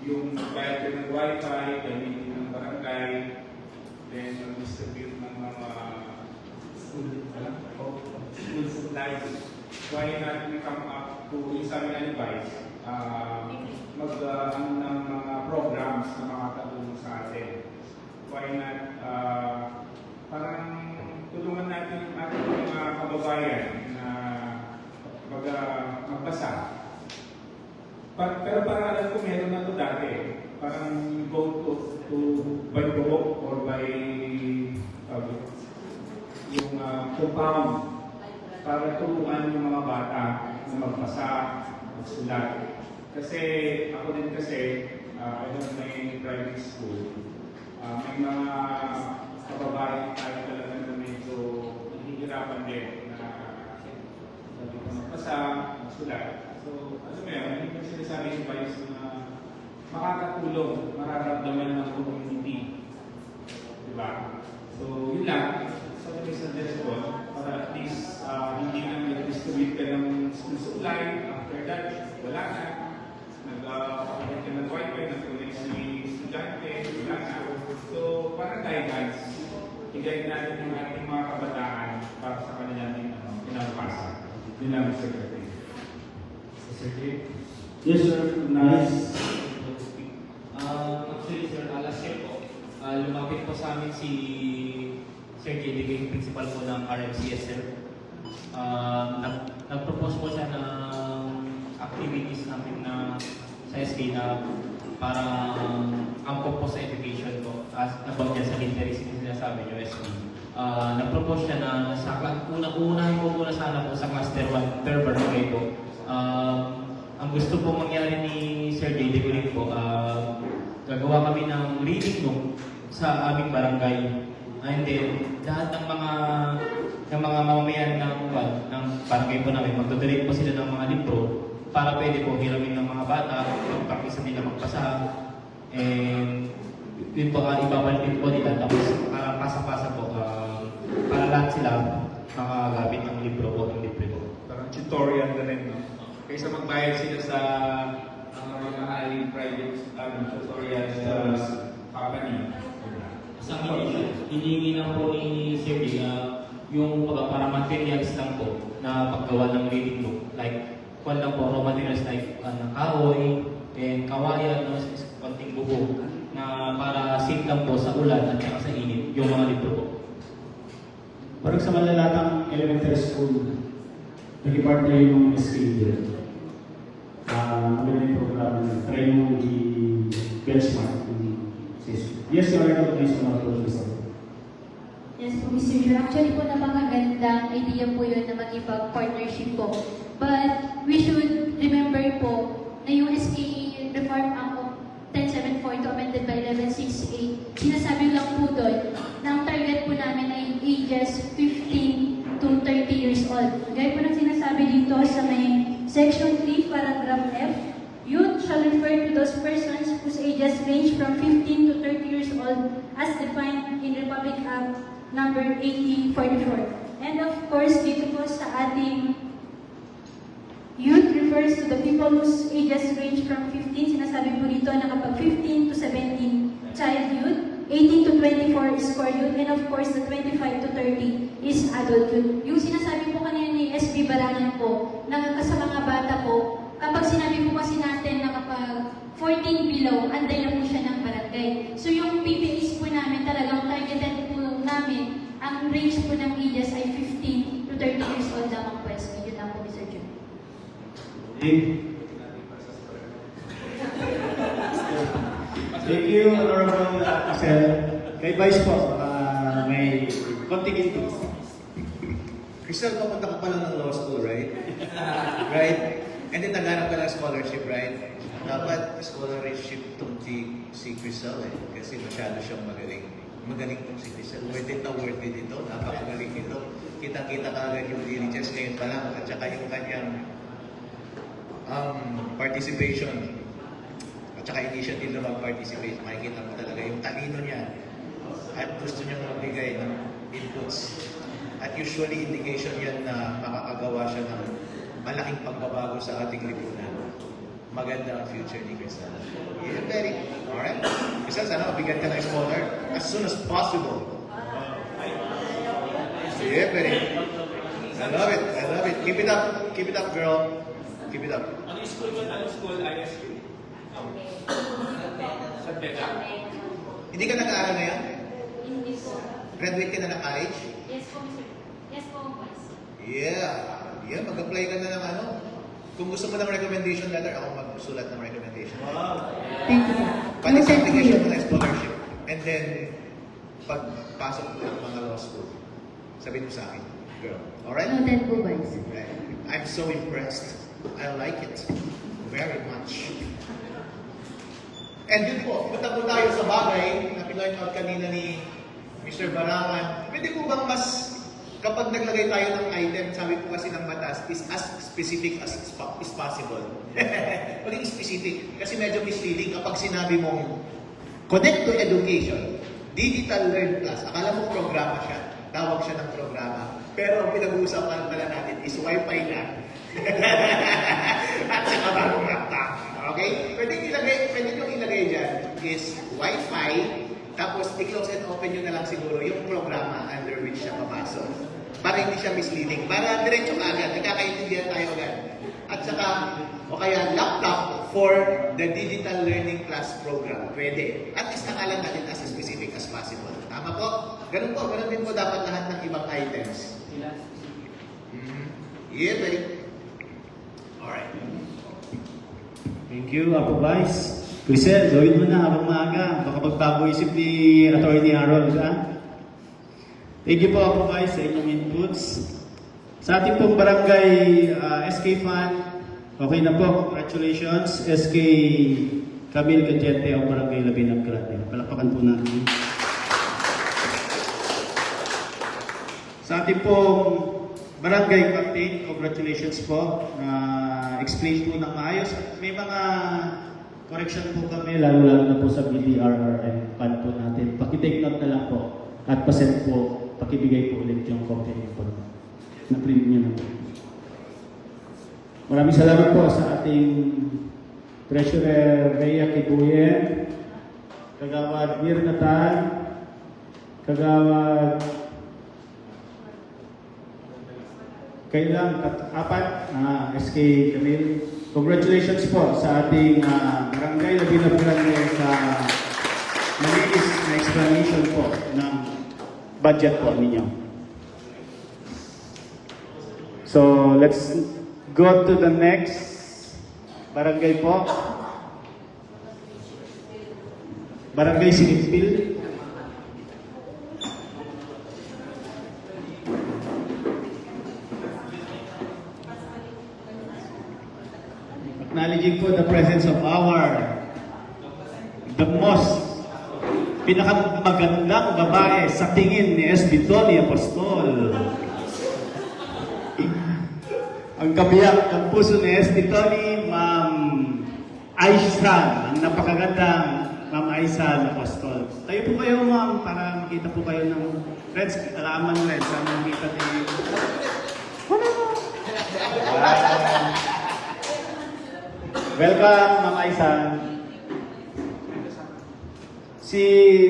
yung bayad ko ng wifi, gamitin ng barangay, then mag-distribute ng mga school supplies. Why not we come up to yung sa aming advice, ng mga programs na makakatulong sa atin. Why not, parang tulungan natin yung ating mga kababayan na magbasa. Pero parang alam ko meron na ito dati. Parang go to by the book or by yung compound para tulungan yung mga bata na magbasa, magsulat. Kasi ako din I don't may private school. May mga kababayan tayo talaga na medyo nahihirapan din na magbasa, magsulat. So, ano mo yan, hindi ko sinasabi yung bias na makakatulong, mararamdaman ng community. Diba? So, yun lang. So, may suggestion para at least hindi na nag-distribute ka ng school supply. After that, wala na. Nag-connect ka ng wifi, nag-connect si estudyante, wala na. So, para guidance, i-guide natin yung ating mga kabataan para sa kanilang pinapasa. Yun lang, Mr. Secretary. Yes, sir. Nice. Actually, sir, last year po, lumapit po sa amin si Sir JD, yung principal po ng RMCS, sir. Nag-propose po siya ng activities namin na sa SK na para angkop po sa education po. As about yan sa literacy na sinasabi nyo, SK. Nag-propose siya na sa unahin po muna sana po sa cluster 1 per barangay po. Ang gusto po mangyari ni Sir JD ko rin po, gagawa kami ng reading book sa aming barangay. And then, lahat ng mga mamamayan ng barangay po namin, magdodonate po sila ng mga libro para pwede po hiramin ng mga bata, pagprakisa nila magbasa. And yun po, ibabalik din po nila, tapos para pasa-pasa po, para lahat sila makagamit ng libro po, ng libre po. Parang tutorial na rin, no? Kaysa magbayad sila sa mga mahaling private tutorial company. Sa akin, hinihingi lang po ni Sir D yung para materials lang po na paggawa ng reading book. Like, kung lang po, raw materials like kahoy, and kawayan, konting bubo, na para safe lang po sa ulan at saka sa init, yung mga libro po. Parang sa malalatang elementary school, nag-partner yung SK. Maganda yung programa na try mo i-benchmark yung system. Yes, you are recognized sa mga professor. Yes po, Mr. Chair. Actually po, napakagandang idea po yun na mag-partnership po. But we should remember po na yung SK Reform Act of 1074 amended by 1168, sinasabi lang po doon na ang target po namin ay ages 15 to 30 years old. Gaya po ng sinasabi dito sa may Section 3, paragraph F, youth shall refer to those persons whose ages range from 15 to 30 years old as defined in Republic Act number 1844. And of course, dito po sa ating youth refers to the people whose ages range from 15, sinasabi po dito na kapag 15 to 17, child youth, 18 to 24 is core youth, and of course, the 25 to 30 is adult youth. Yung sinasabi po kanina ni SB Barangan po, na sa mga bata po, kapag sinabi po kasi natin na kapag 14 below, anday na po siya ng barangay. So yung PPAs po namin, talagang targeted po namin, ang range po ng ages ay 15 to 30 years old lamang po. Yun lang po, Mr. Jun. Thank you, Honorable Axel. Kay Vice po, may konting input. Crystal, papunta ka pa lang ng law school, right? Right? And then naghanap ka ng scholarship, right? Dapat scholarship tong si Crystal kasi masyado siyang magaling. Magaling tong si Crystal. Worth it ito. Napakagaling ito. Kita-kita ka agad yung diligence ngayon pa lang at saka yung kanyang participation at saka initiative na mag-participate. Makikita mo talaga yung talino niya at gusto niyang magbigay ng inputs At usually indication yan na makakagawa siya ng malaking pagbabago sa ating lipunan. Maganda ang future ni Crystal. Yeah, very. Alright? Crystal, sana mabigyan ka ng scholar as soon as possible. Yeah, very. I love it. I love it. Keep it up. Keep it up, girl. Keep it up. Ano school yun? Ano school? ISU? Sa Teka? Hindi ka nag-aaral ngayon? Hindi po. Graduate ka na ng college? Yes po, sir. Yes po, boss. Yeah. Yeah, mag-apply ka na ng ano. Kung gusto mo ng recommendation letter, ako magsulat ng recommendation. Thank you, sir. Pati sa Noted po application yun. mo ng scholarship. And then, pagpasok mo ng mga law school, sabihin mo sa akin, girl. Alright? Noted po, boss. Right. I'm so impressed. I like it very much. And yun po, punta po tayo sa bagay na pinlearn out kanina ni Mr. Barangan. Pwede po bang mas, kapag naglagay tayo ng item, sabi po kasi ng batas, is as specific as is possible. Maging specific. Kasi medyo misleading kapag sinabi mong connect to education, digital learn class. Akala mo programa siya. Tawag siya ng programa. Pero ang pinag-uusapan pala natin is Wi-Fi na. At saka bagong laptop. Okay? Pwede nyo ilagay dyan is Wi-Fi, tapos i-close and open nyo na lang siguro yung programa under which siya papasok. Para hindi siya misleading. Para diretso ka agad. Nagkakaintindihan tayo agad. At saka, o kaya laptop for the digital learning class program. Pwede. At least nakalan natin as specific as possible. Tama po? Ganun po. Ganun din po dapat lahat ng ibang items. Yeah, very. Alright. Thank you, Apo Vice. Crisel, gawin mo na habang maaga. Baka magbago isip ni Atty. Harold, ha? Thank you po, Apo Vice, sa inyong inputs. Sa ating pong barangay SK Fund, okay na po. Congratulations, SK Camille Gadiente ang barangay Labinang Grande. Palakpakan po natin. Sa ating pong barangay captain, congratulations po. Explain po ng maayos. May mga correction po kami, lalo-lalo na po sa BDRRM fund po natin. Pakitake note na lang po. At pasend po, pakibigay po ulit yung copy niyo po. Na-print niyo na po. Maraming salamat po sa ating Treasurer Rhea Kibuyen, Kagawad Mirnatan, Kagawad Kailang apat, SK Camille. Congratulations po sa ating barangay Labinang Grande sa malinis na explanation po ng budget po ninyo. So, let's go to the next barangay po. Barangay Sinipil. Acknowledging po the presence of the most pinakamagandang babae sa tingin ni SB Tony Apostol. Ang kabiyak ng puso ni SB Tony, Ma'am Aisha, ang napakagandang Ma'am Aisha Apostol. Tayo po kayo, ma'am, para makita po kayo ng Reds, alaman Reds, sana makita niyo. Welcome, Ma'am Aisha.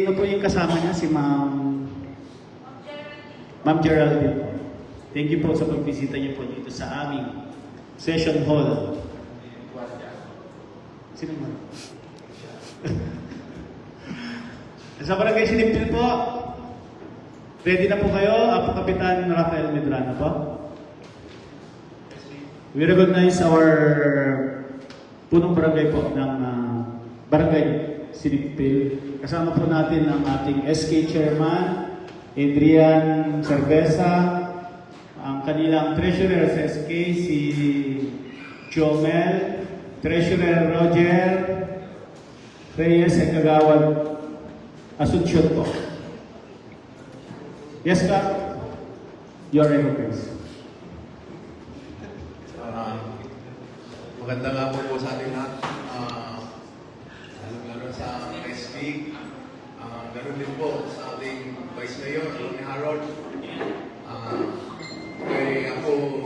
Ano po yung kasama niya? Si Ma'am Geraldine. Thank you po sa pagbisita niyo po dito sa aming session hall. Sino man? Sa barangay Sinipil po, ready na po kayo? Apo Kapitan Rafael Medrano po. We recognize our punong barangay po ng barangay Sinipil. Kasama po natin ang ating SK Chairman, Adrian Cerveza, ang kanilang Treasurer sa SK, si Jomel, Treasurer Roger Reyes at Kagawad Asuncion po. Yes, Kap? Your recognized. Maganda nga po sa ating lahat. Lalo sa SB. Ganun din po sa ating Vice Mayor, ni Harold. Kay ako,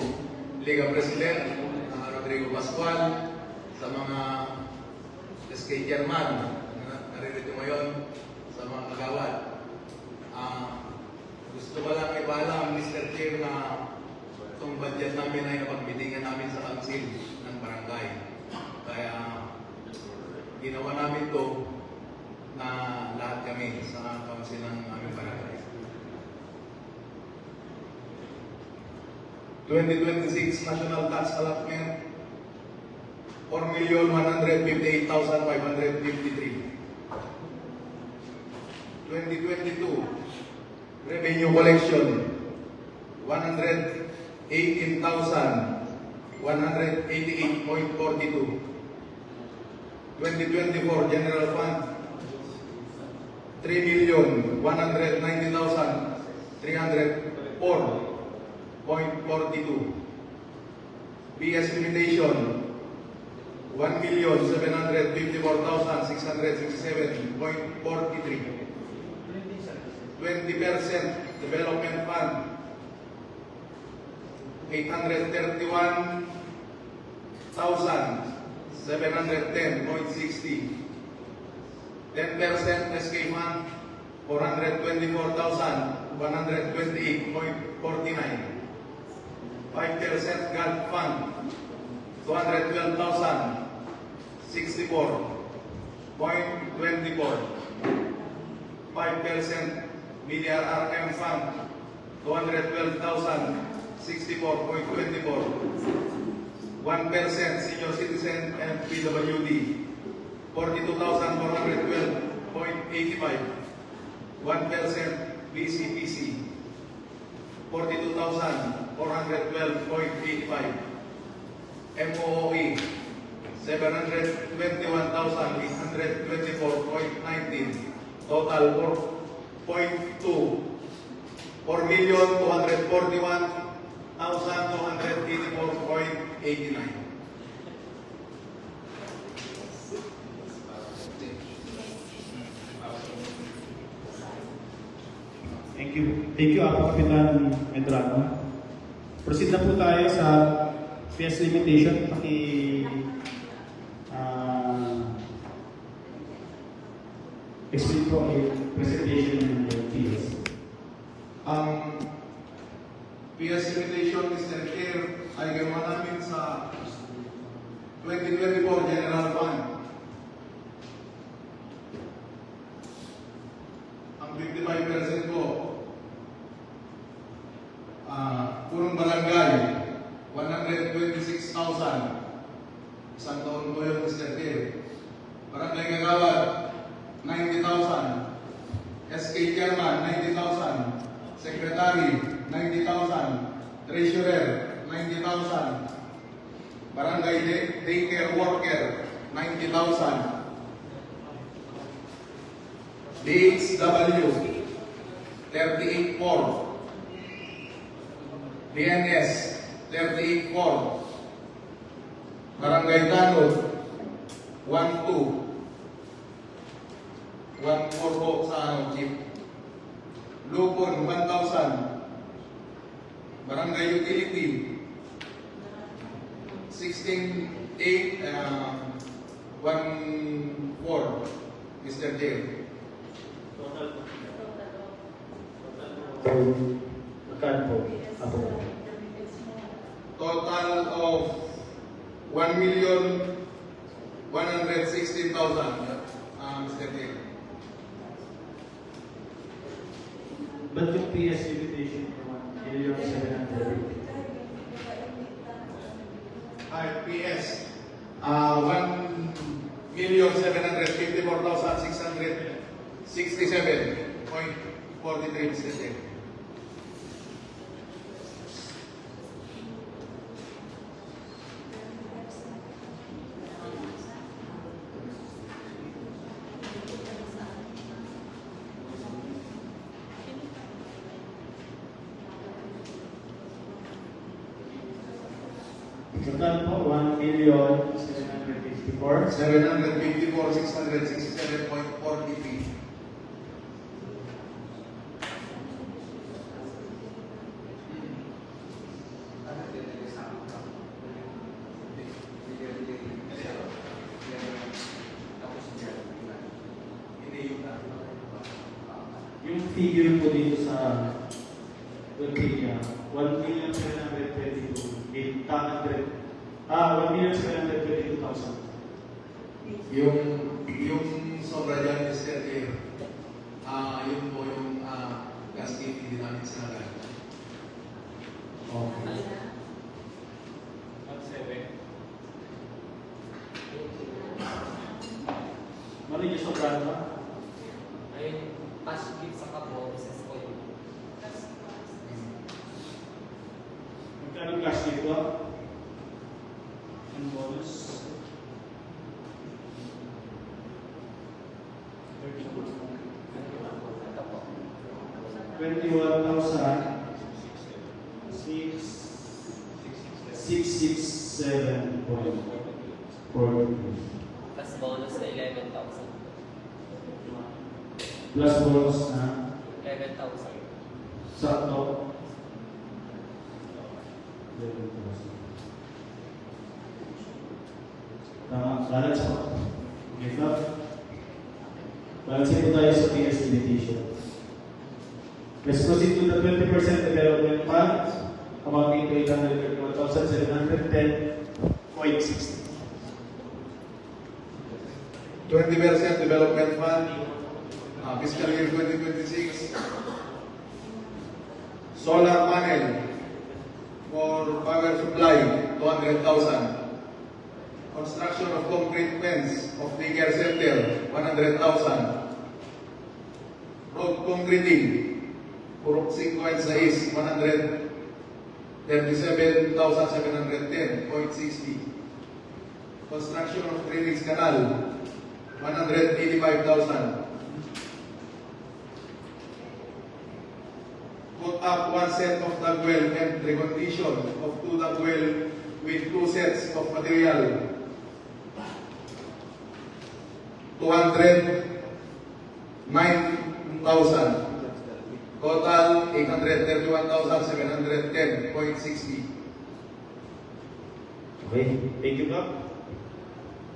Liga President, Rodrigo Pascual, sa mga SK Chairman na naririto ngayon, sa mga kagawad. Gusto ko lang ipaalam, Mr. Chair, na itong budget namin ay napagbitingan namin sa council ng barangay. Kaya ginawa namin to na lahat kami sa council ng aming barangay. 2026 National Tax Allotment, 4,158,553. 2022 Revenue Collection, 118,188.42. 2024 General Fund, 3,190,304.42. BS Limitation, 1,754,667.43. 20% Development Fund, 831,710.60. 10% SK Fund, 424,128.49. 5% GAD Fund, 212,064.24. 5% BDRRM Fund, 212,064.24. 1% Senior Citizen and PWD, 42,412.85. 1% BCPC, 42,412.85. MOOE, 721,824.19. Total 4,241,284.89. Thank you. Thank you, Apo Kapitan Medrano. Proceed na po tayo sa PS limitation. Explain po ang presentation ng PS. PS limitation, Mr. Chair, ay ginawa namin sa 2024 General Fund. Ang 55% ko, punong barangay, 126,000. Isang taon ko yun, Mr. Chair. Barangay Kagawad, 90,000. SK Chairman, 90,000. Secretary, 90,000. Treasurer, 90,000. Barangay Daycare Worker, 90,000. DHW, 38,400. BNS, 38,400. Barangay Tanod, 1,200. 1,400 po sa Chief. Lupon, 1,000. Barangay Utility, 16,800. 1,400. Mr. Chair. Magkano po? Apo. Total of 1,116,000. Mr. Chair. But yung PS limitation for 1,700,000. PS, 1,754,667.43, Mr. Chair. Total po, 1,754,000. 754,667.43. figure po dito sa Wikipedia, 1,722,000. Yung sobra dyan, Mr. Chair, yun po yung cascade din namin sinagay. Okay. At 7. Mali niyo sobrang ba? Ayun, cash gift sa kapo, business ko yun. Magkano cash dito? Ang bonus? 21,667.4. Plus bonus na 11,000. Plus bonus na 11,000. sakto. 11,000. Tama, balance po. Okay, so, balance po tayo sa PS limitation. Let's proceed to the 20% development fund, amounting to 831,710.60. 20% development fund, fiscal year 2026. Solar panel for power supply, 200,000. Construction of concrete fence of daycare center, 100,000. Road concreting, Purok 5 and 6, 137,710.60. Construction of drainage canal, 185,000. Put up one set of dug well and recondition of 2 dug well with 2 sets of material, 209,000. Total 831,710.60. Okay, thank you, Doc.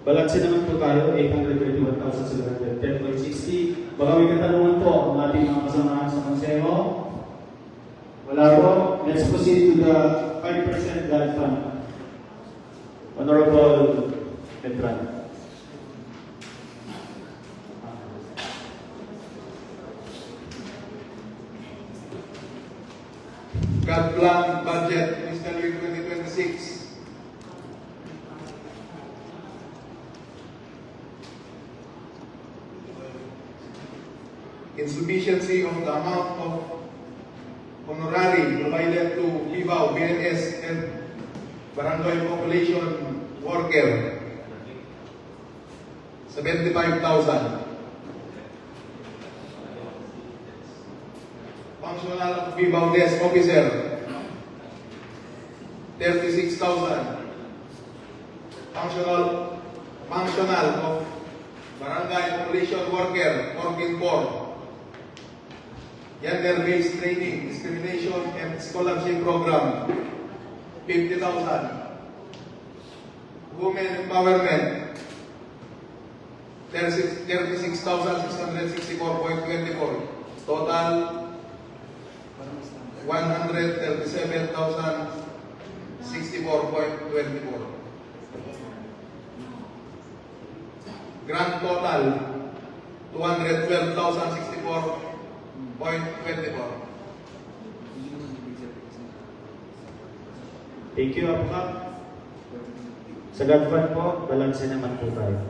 Balance naman po tayo, 831,710.60. Baka may katanungan po ang ating mga kasamahan sa konseho. Wala po. Let's proceed to the 5% GAD fund. Honorable Petran. God plan budget fiscal year 2026. Insufficiency of the amount of honorary provided to Libao, BNS, and Barangay Population Worker, 75,000. Functional Libao Desk Officer, 36,000. Functional of Barangay Population Worker, 14,400. Gender-based training, discrimination and scholarship program, 50,000. Women empowerment, 36,664.24. Total 137,064.24. Grand total 212,064.24. Thank you, Apka. Sa GAD fund po, balance naman po tayo.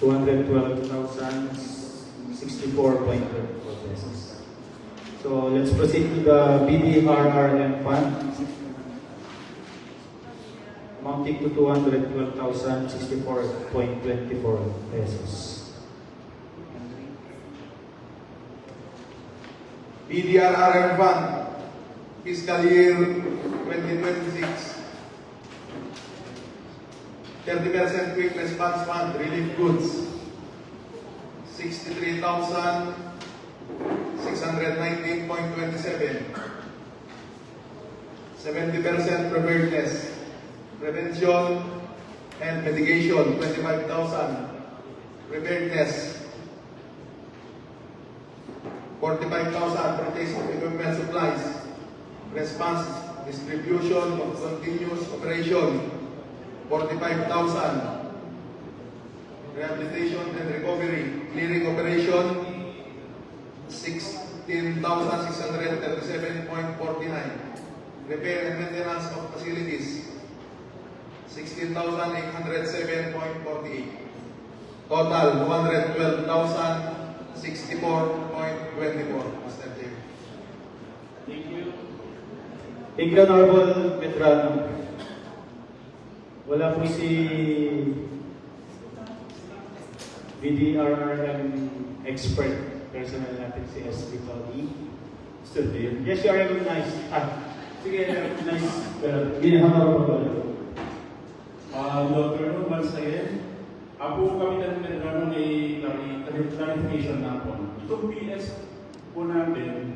212,064.24 pesos. So let's proceed to the BDRRM fund, amounting to 212,064.24 pesos. BDRRM Fund, fiscal year 2026. 30% quick response fund, relief goods, 63,619.27. 70% preparedness, prevention and mitigation, 25,000. Preparedness, 45,000 purchase of equipment supplies. Response distribution of continuous operation, 45,000. Rehabilitation and recovery, clearing operation, 16,637.49. Repair and maintenance of facilities, 16,807.48. Total, 212,064.24. Mr. Chair. Thank you. Thank you, Honorable Medrano. Wala po si BDRRM expert personnel natin si SB Tony. Still there. Yes, you are recognized. Sige, recognize. Honorable. Good afternoon once again. Ako kami na may clarification na po. Itong PS po natin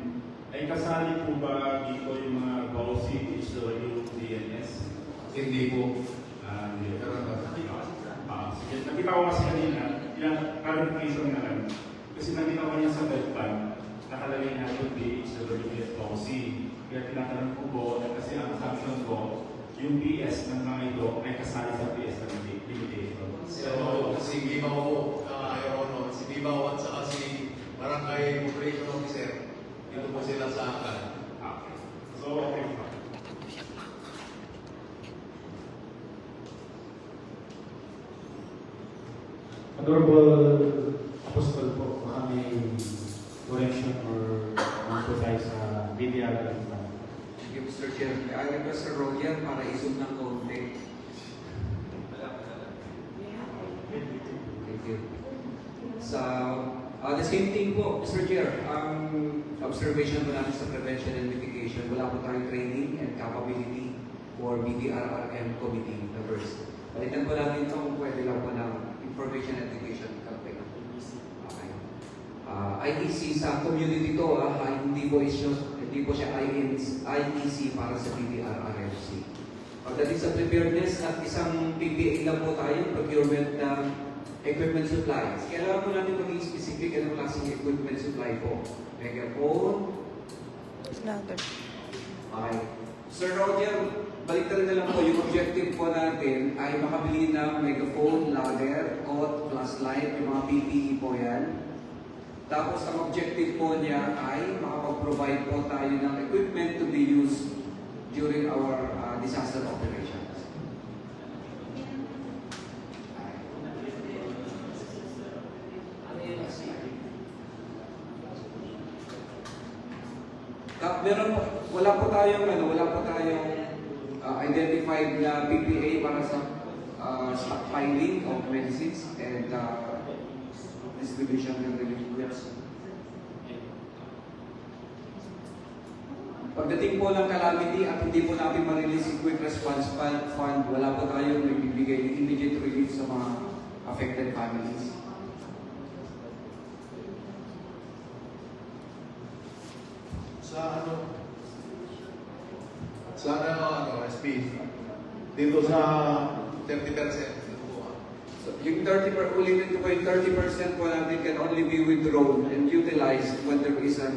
ay kasali po ba dito yung mga GOSI, yung DNS? Hindi po. Hindi. Sige, nakita ko kasi kanina, yung clarification na lang. Kasi nakita ko niya sa webpad, nakalagay na yung DHWS GOSI. Kaya tinatanong ko po, kasi ang assumption ko, yung PS ng mga ito ay kasali sa PS ng limitation. Si Bibaw po, Your Honor, si Bibaw at saka si Barangay Operation Officer, dito po sila sa akin. Okay. So, okay pa. Honorable Apostol po, baka may correction or mga tayo sa BDRRM. Thank you, Mr. Chair. I request Sir Roger para i-zoom ng konti. Thank you. So, the same thing po, Mr. Chair. Observation po natin sa prevention and mitigation, wala po tayong training and capability for BDRRM committee members. Palitan po natin itong pwede lang po ng information and education campaign. Okay. IEC sa community to, hindi po siya IEC para sa BDRRMC. Pagdating sa preparedness at isang PPA lang po tayo, procurement ng equipment supplies. Kailangan po natin maging specific anong klaseng equipment supply po. Megaphone. Okay. Sir Roger, baliktad na lang po, yung objective po natin ay makabili ng megaphone, ladder, coat, flashlight, yung mga PPE po yan. Tapos ang objective po niya ay makapag-provide po tayo ng equipment to be used during our disaster operations. Wala po tayong identified na PPA para sa stockpiling of medicines and distribution ng relief goods. Pagdating po ng calamity at hindi po natin ma-release yung quick response fund, wala po tayong nagbibigay ng immediate relief sa mga affected families. SP, dito sa 30%. So, yung 30% ulitin ko yung 30% po natin can only be withdrawn and utilized when there is a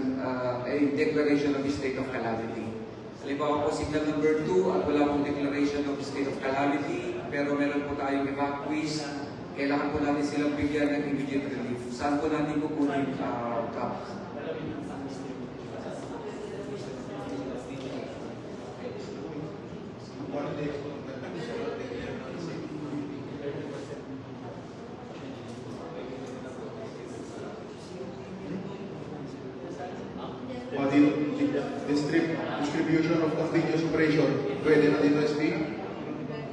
declaration of state of calamity. Halimbawa po signal number 2 at wala pong declaration of state of calamity, pero meron po tayong evacuees, kailangan po natin silang bigyan ng immediate relief. Saan po natin kukunin cap? Distribution of continuous operation. Pwede na dito, SP?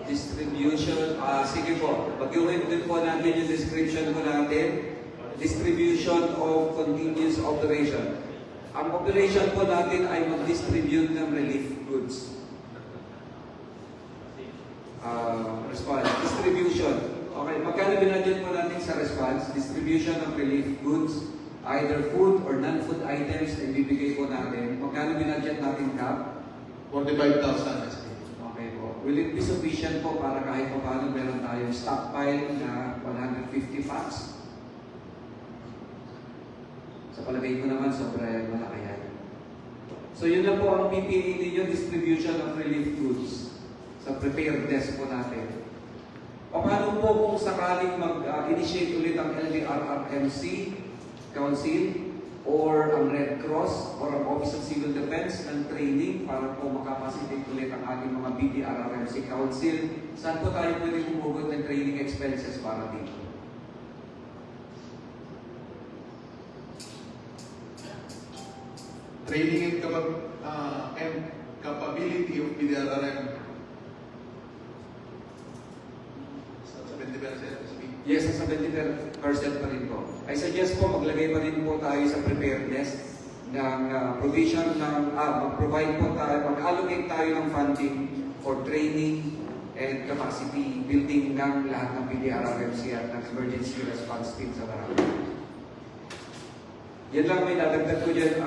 Distribution, sige po. Pag-iwin din po natin yung description po natin. Distribution of continuous operation. Ang operation po natin ay mag-distribute ng relief goods. Response. Distribution. Okay, magkano binadyan po natin sa response? Distribution of relief goods, either food or non-food items na ibibigay po natin. Magkano binadyan natin, Cap? 45,000 SP. Okay po. Will it be sufficient po para kahit pa paano meron tayong stockpile na 150 packs? Sa Sa palagay ko naman, sobrang malaki yan. So yun na po ang PPA ninyo, distribution of relief goods sa preparedness po natin. Paano po kung sakaling mag-initiate ulit ang LDRRMC Council or ang Red Cross or ang Office of Civil Defense ng training para po makapacitate ulit ang ating mga BDRRMC Council? Saan po tayo pwede humugot ng training expenses para dito? Training and capability of PDRRM. Sa 70% speak. Yes, sa 70% pa rin po. I suggest po maglagay pa rin po tayo sa preparedness ng provision ng, mag-provide po tayo, mag-allocate tayo ng funding for training and capacity building ng lahat ng PDRRMC at ng emergency response team sa barangay. Yan lang may dadagdag ko dyan,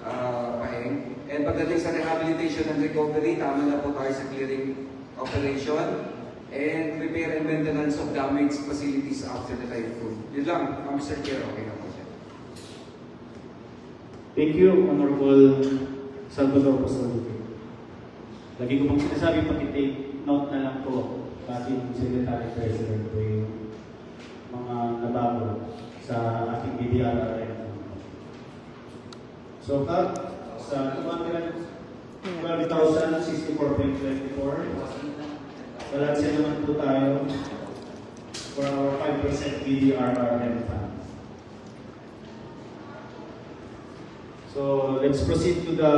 Paheng. And pagdating sa rehabilitation and recovery, tama na po tayo sa clearing operation and repair and maintenance of damaged facilities after the typhoon. Yun lang, Mr. Chair, okay na po siya. Thank you, Honorable Salvador Pastor. Lagi ko pong sinasabi, pag-take note na lang po ating Secretary President po yung mga nabago sa ating BDRRM. So, sa 212,064.24, balanse naman po tayo for our 5% BDRRM fund. So, let's proceed to the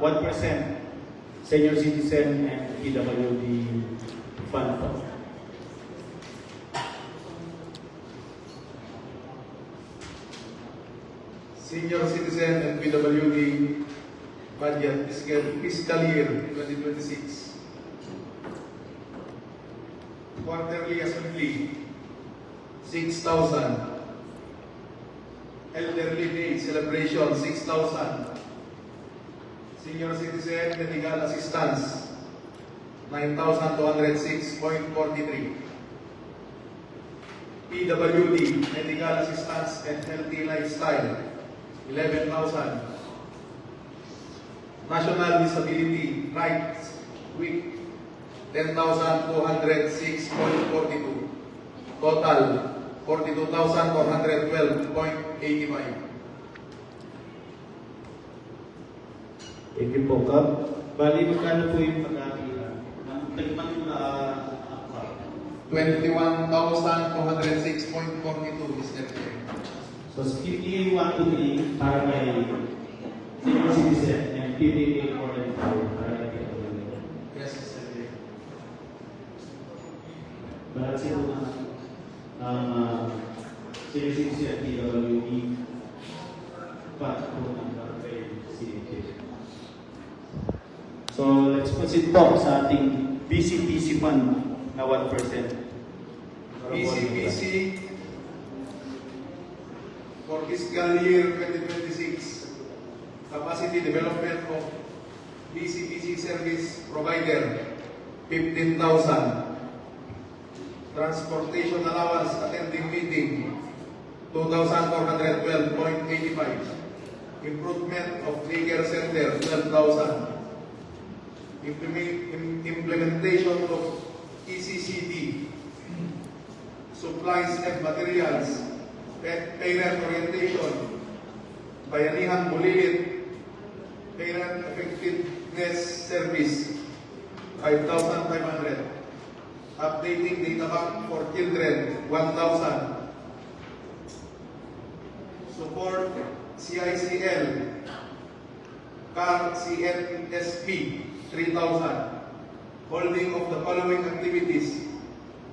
1% senior citizen and PWD fund. Senior citizen and PWD budget fiscal year 2026. Quarterly assembly 6,000. Elderly Day celebration 6,000. Senior citizen medical assistance 9,206.43. PWD medical assistance and healthy lifestyle 11,000. National Disability Rights Week 10,206.42. Total 42,412.85. Thank you po, Kap. Bali, magkano po yung pag-aakilan? Nagman mo na 21,206.42, Mr. Chair. So, PPA 1 to 3 para kay senior citizen and PPA 4 and 5 para kay PWD. Yes, Mr. Chair. Balanse po ng senior citizen at PWD para po ng kay CHS. So, let's proceed po sa ating BCPC fund na 1%. BCPC for fiscal year 2026, capacity development of BCPC service provider 15,000. Transportation allowance attending meeting 2,412.85. Improvement of daycare center 12,000. Implementation of ECCD, supplies and materials, parent orientation, Bayanihan Bulilit, parent effectiveness service 5,500. Updating data bank for children 1,000. Support CICL, CAR CNSP 3,000. Holding of the following activities: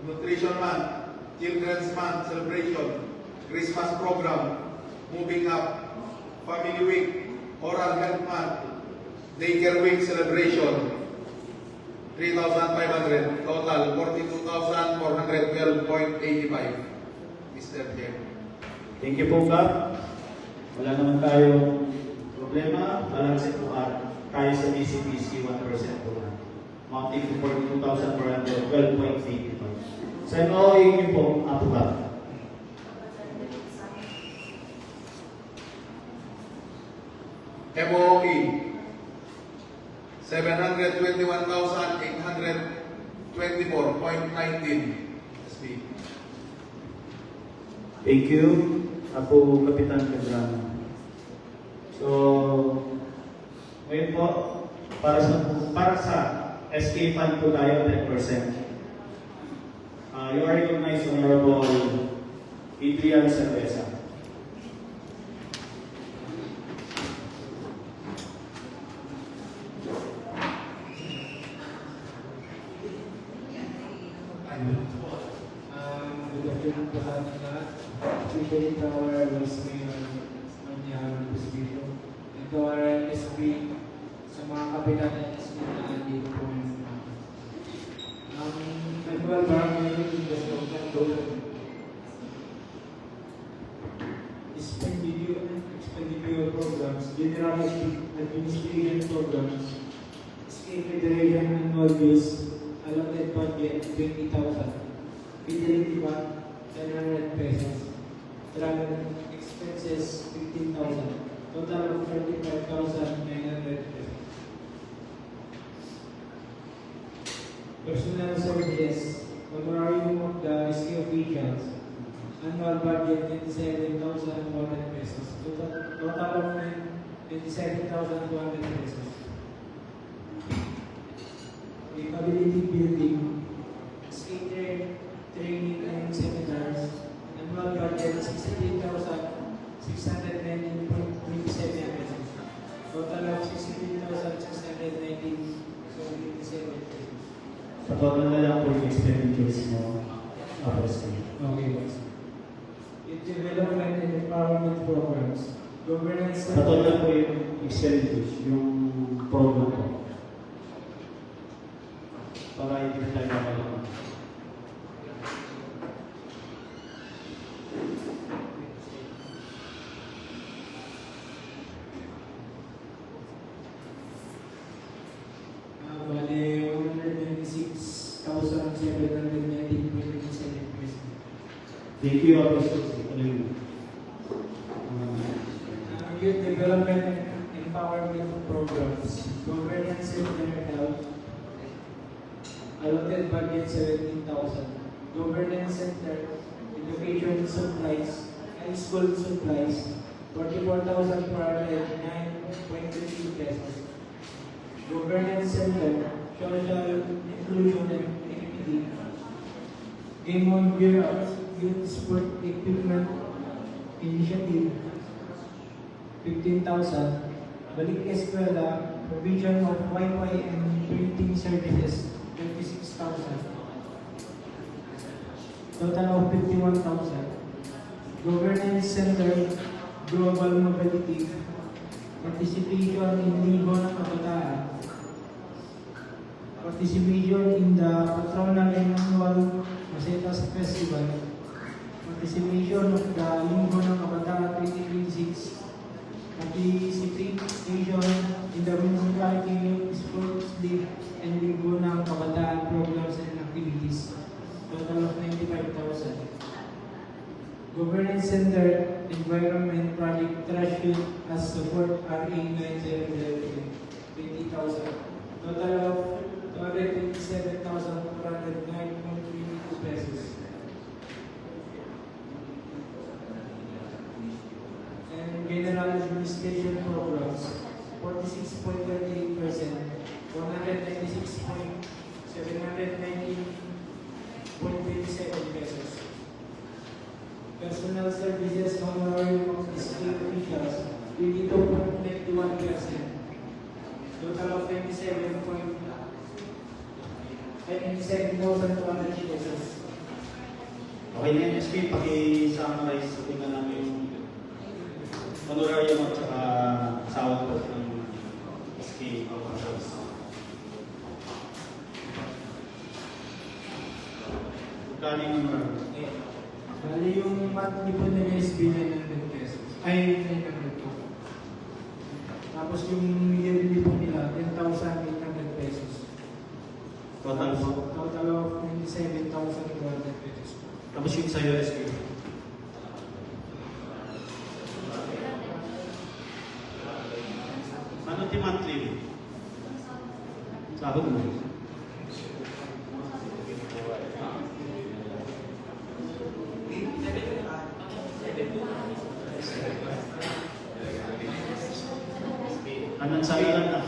Nutrition Month, Children's Month celebration, Christmas program, Moving Up, Family Week, Oral Health Month, Daycare Week celebration, 3,500, total 42,412.85. Mr. Chair. Thank you po, Kap. Wala naman tayong problema. Balanse po tayo sa BCPC 1% po na. Mounting to 42,412.85. Sa MOA niyo po, Apo Kap. 24.19 SB. Thank you, Apo Kapitan Pedrano. So, ngayon po, para sa SK Fund po tayo 10%. You are recognized, Honorable Adrian Cerveza. Good afternoon po sa ating lahat. Especially to our Vice Mayor Manyang Busbito and to our SB sa mga kapitan ng SB na nandito po ngayon. Annual Barangay Meeting the slogan goal expenditure programs, general administration programs, State Federation annual dues, allotted budget 20,000. Fidelity Bank, 1000 pesos. Travel expenses, 15,000. Total of 35,900 pesos. Personal services, honorarium of the SK officials, annual budget 27,100 pesos. Total of 27,200 pesos. Capability building, skater training and seminars, annual budget 68,619.27 pesos. Total of 63,619.27 pesos. Sa total na lang po yung expenditures mo, Apostle. Okay, boss. Youth development and empowerment programs, governance. Sa total po yung expenditures, yung program ko. Para hindi tayo makalaman. Bale, 196,719.27 pesos. Thank you, Apostle. Ano yun? Youth development and empowerment programs, governance and mental health, allotted budget 17,000. Governance center, education supplies, high school supplies, 44,409.50 pesos. Governance center, social inclusion and equity, game on gear up, youth sport equipment initiative, 15,000. Balik Eskwela, provision of Wi-Fi and printing services, 26,000. Total of 51,000. Governance Center, Global Mobility, participation in Ligo ng Kabataan, participation in the Patronal and Annual Masetas Festival, participation of the Ligo ng Kabataan 2026, participation in the Municipality Sports League and Ligo ng Kabataan programs and activities, total of 95,000. Governance Center Environment Project Trash Chute as support RA 900 20,000. Total of 227,409.32 pesos. And General Administration Programs 46.38%, 196,790.27 pesos. Personal Services Honorarium of the State Officials, 22.91%. Total of 27,200 pesos. Okay na yung SP, paki-summarize sa tingnan namin yung honorarium at saka sahod po ng SK officials. Magkano yung honorarium? Bali yung monthly po ng SB 900 pesos. Ay, 900 po. Tapos yung yearly po nila, 10,800 pesos. Total po? Total of 27,200 pesos. Tapos yung sa'yo SK? Ano ti monthly? Sahod mo? Nansalan na.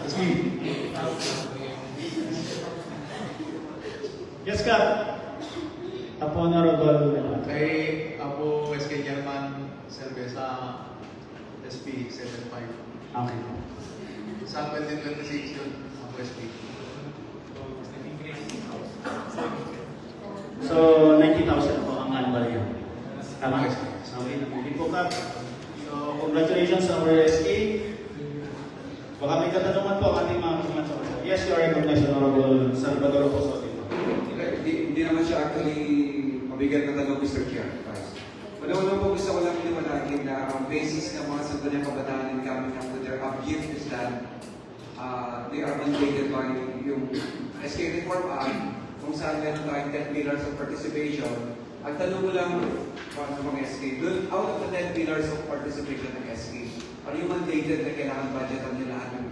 Yes, Kap. Apo Honorable. Kay Apo SK German Cerveza SP 75. Okay. Sa 2026 yun, Apo SP. So, 90,000 po ang annual yun. Tama? Okay. Hindi po, Kap. So, congratulations sa our SK. Baka may katanungan po ang ating mga kasama sa order. Yes, you are recognized, Honorable Salvador Posote. Hindi naman siya actually mabigat na tanong, Mr. Chair. Una-una po gusto ko lang liwanagin na ang basis ng mga sangguniang kabataan coming up with their object is that they are mandated by yung SK Reform Act kung saan meron tayong 10 pillars of participation. Ang tanong mo lang sa mga SK, out of the 10 pillars of participation ng SK, are you mandated na kailangan budgetan nila lahat ng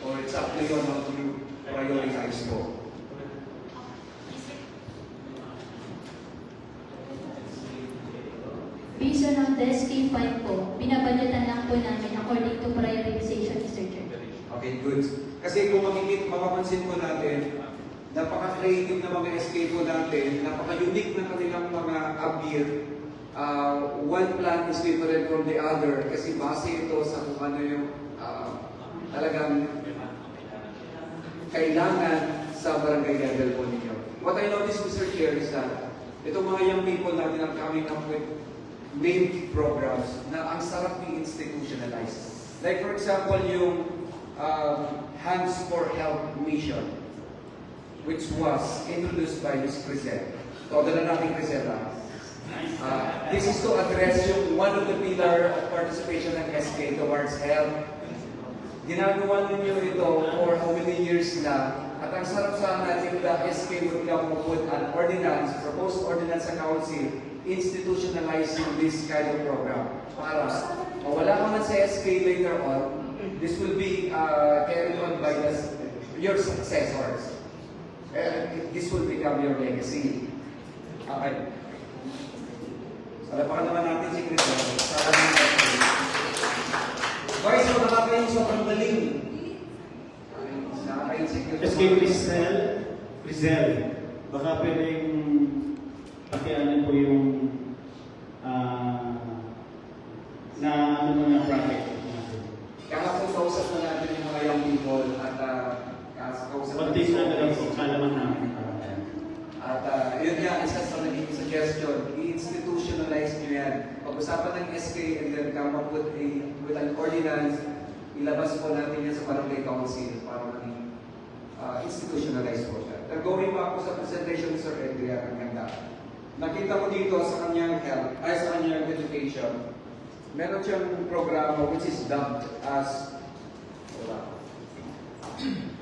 10 or it's up to you on how to prioritize po? Based on the SK fund po, binabudgetan lang po namin according to prioritization, Mr. Chair. Okay, good. Kasi kung mapapansin po natin, napaka-creative na mga SK po natin, napaka-unique na kanilang mga abir. One plan is different from the other kasi base ito sa kung ano yung talagang kailangan sa barangay level po ninyo. What I noticed, Mr. Chair, is that itong mga young people natin ang coming up with main programs na ang sarap i-institutionalize. Like for example, yung Hands for Health Mission, which was introduced by Ms. Crisel. Todo na natin Crisel. This is to address yung one of the pillar of participation ng SK towards health. Ginagawa ninyo ito for how many years na, at ang sarap sana if the SK would come up with an ordinance, proposed ordinance sa council, institutionalizing this kind of program. Para mawala ka man sa SK later on, this will be carried on by your successors. This will become your legacy. Okay. Salapakan naman natin si Crisel. Guys, so nakakain sobrang galing. Nakakain si Crisel. Crisel. Baka pwedeng pakianan po yung na ano mo na project natin. Kahapon kausap na natin yung mga young people at kausap Pati na lang po, kalaman namin. At yun nga, isa sa naging suggestion, i-institutionalize nyo yan. Pag-usapan ng SK and then come up with an ordinance, ilabas po natin yan sa barangay council para maging institutionalize po siya. Going back po sa presentation ni Sir Edgar, ang ganda. Nakita ko dito sa kanyang health, sa kanyang education, meron siyang programa which is dubbed as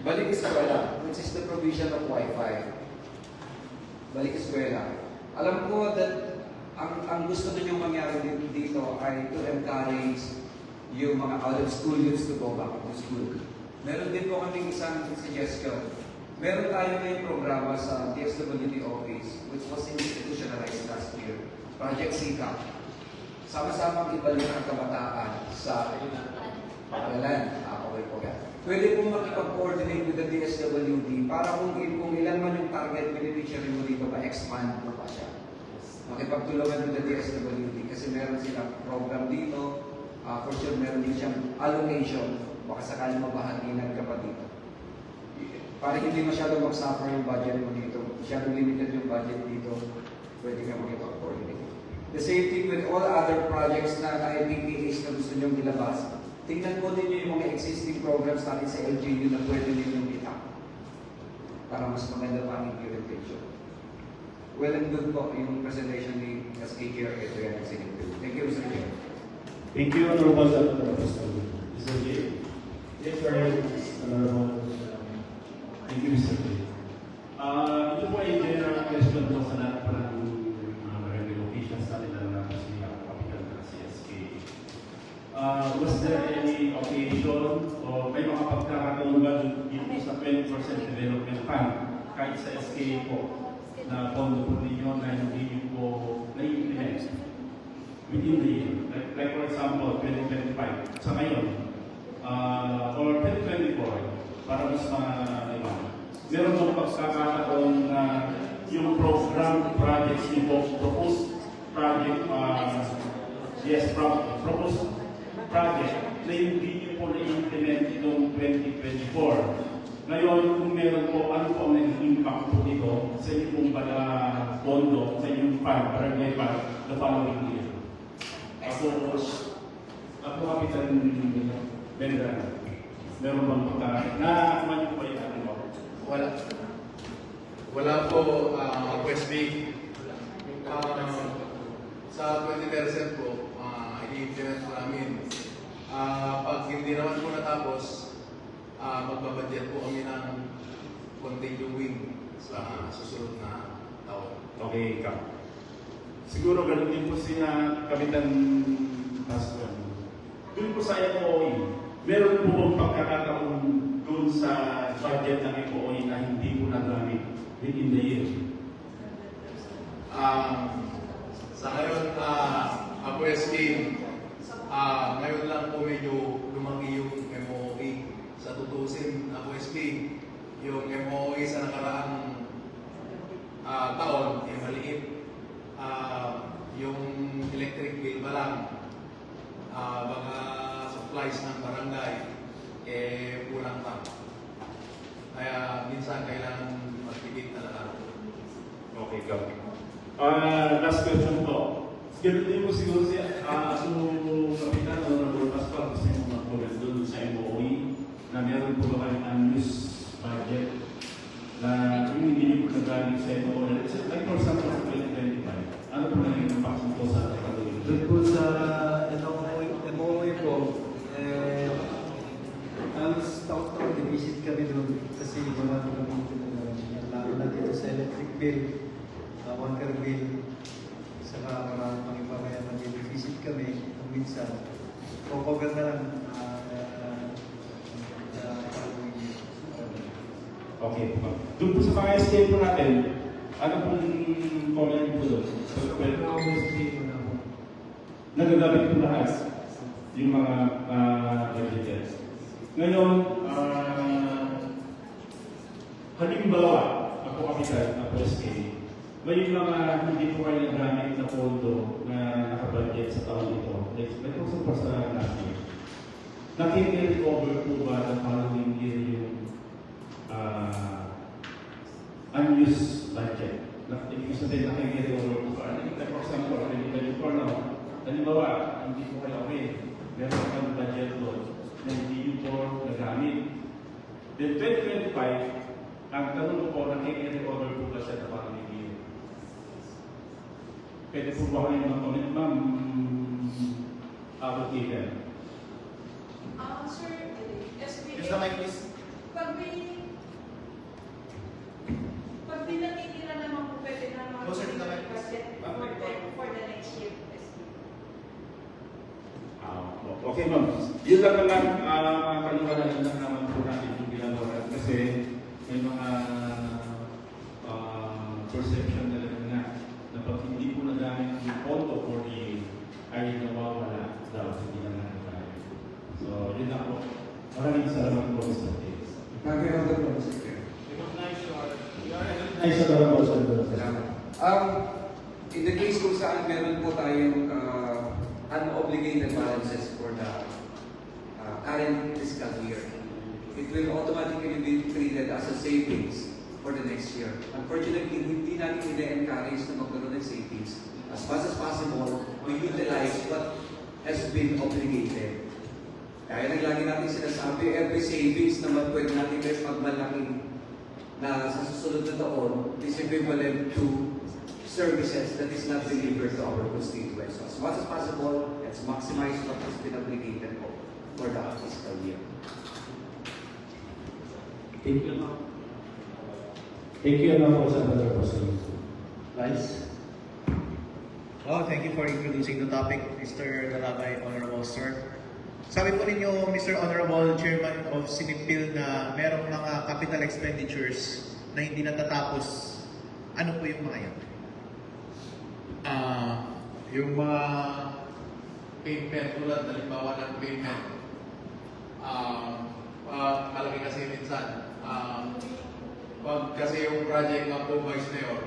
Balik Eskwela, which is the provision of Wi-Fi. Balik Eskwela. Alam ko that ang gusto ninyong mangyari dito ay to encourage yung mga out-of-school youths to go back to school. Meron din po kaming isang suggestion. Meron tayo ngayong programa sa DSWD office which was institutionalized last year. Project SICA. Sama-samang ibalik ang kabataan sa paaralan. Okay po yan. Pwede pong makipag-coordinate with the DSWD para kung ilan man yung target beneficiary mo dito, pa-expand mo pa siya. Makipagtulungan with the DSWD kasi meron silang program dito. For sure, meron din siyang allocation. Baka sakaling mabahaginan ka pa dito. Para hindi masyadong mag-suffer yung budget mo dito. Masyadong limited yung budget dito. Pwede ka makipag-coordinate. The same thing with all other projects na IPPAs na gusto nyong ilabas. Tingnan po ninyo yung mga existing programs natin sa LGU na pwede ninyong i-tap para mas maganda pa ang implementation. Well and good po yung presentation ni SK Chair Adrian Executive. Thank you, Mr. Chair. Thank you, Honorable Mr. J. Yes, Honorable. Thank you, Mr. J. Ito po ay general question po sa lahat pa ng mga locations natin na kasi kapital na si SK. Was there any occasion o may mga pagkakataon ba dito sa 20% development fund kahit sa SK po na pondo po ninyo na hindi nyo po na-implement within the year? Like for example, 2025. Sa ngayon, or 2024 para mas maliwan. Meron bang pagkakataon na yung program projects niyo po, proposed project, proposed project na hindi niyo po na-implement itong 2024. Ngayon, kung meron po, ano po ang naging impact po nito sa inyong pong pondo, sa inyong fund, barangay fund, the following year? Ako Kapitan Bendrano, meron bang pagkakataon na kumain po yung ano mo? Wala. Wala po, West B. Sa 20% po, i-implement po namin. Pag hindi naman po natapos, magbabudget po kami ng continuing sa susunod na taon. Okay, Kap. Siguro ganun din po siya, Kapitan Pastor. Doon po sa FOE, meron po bang pagkakataon doon sa budget ng FOE na hindi po nagamit within the year? Sa ngayon, ako SK, ngayon lang po medyo lumaki yung MOE. Sa tutusin, ako SK, yung MOE sa nakaraang taon, maliit. Yung electric bill pa lang, mga supplies ng barangay, kulang pa. Kaya minsan kailangan magpigit talaga. Okay, Kap. Last question po. Ganun din po siguro siya, Kapitan Honorable Pascual, gusto nyo mag-comment doon sa MOE na meron po ba kayong unused budget na yung hindi nyo po nagaling sa MOE. Like for example, 2025, ano po na yung impact po sa katuloy? Doon po sa MOE po, halos taon-taon din-visit kami doon kasi wala po kami tinagawa. Lalo na dito sa electric bill, water bill, saka marami pang iba kaya mag-visit kami kung minsan. Kokogan na lang. Okay po. Doon po sa mga escape po natin, ano pong comment po doon? Nagagamit po lahat yung mga budgeters. Ngayon, halimbawa, ako Kapitan, ako SK, may mga hindi po kayo nagamit na pondo na nakabudget sa taon ito. Like also po sa last year. Nakikrecover po ba na following year yung unused budget? Ibig sabihin, nakikrecover po ba? Like for example, 2024 now, halimbawa, hindi po kayo okay. Meron kang budget doon na hindi yun po nagamit. Then 2025, ang tanong ko po, nakikrecover po ba siya na following year? Pwede po ba kayo mag-comment, ma'am? Kapitan. Sir, SBA. Yes, naman, please. Pag may natitira naman po, pwede na mga Closer to the mic, budget for the next year. Okay, ma'am. Yun lang naman, kaluwalan lang naman po natin yung ginagawa. Kasi may mga perception na lang na pag hindi po nagamit yung pondo for the ay nawawala daw, hindi na nagkakaroon. So, yun lang po. Maraming salamat po, Mr. Taylor. Nag-reorder po, Mr. Chair. Ay, salamat po, Sir. Salamat. In the case kung saan meron po tayong unobligated balances for the current fiscal year, it will automatically be treated as a savings for the next year. Unfortunately, hindi natin i-encourage na magkaroon ng savings. As much as possible, we utilize what has been obligated. Kaya naglagi natin sinasabi, every savings naman pwede natin guys pagmalaking na sa susunod na taon is equivalent to services that is not delivered to our constituents. So as much as possible, let's maximize what has been obligated for the fiscal year. Thank you. Thank you, Senator Pascual. Vice? Oh, thank you for introducing the topic, Mr. Dalabay, Honorable Sir. Sabi po ninyo, Mr. Honorable Chairman of Sinipil, na merong mga capital expenditures na hindi natatapos. Ano po yung mga yan? Yung mga payment, tulad halimbawa ng payment, Malaki kasi minsan. Pag kasi yung project ng po Vice Mayor,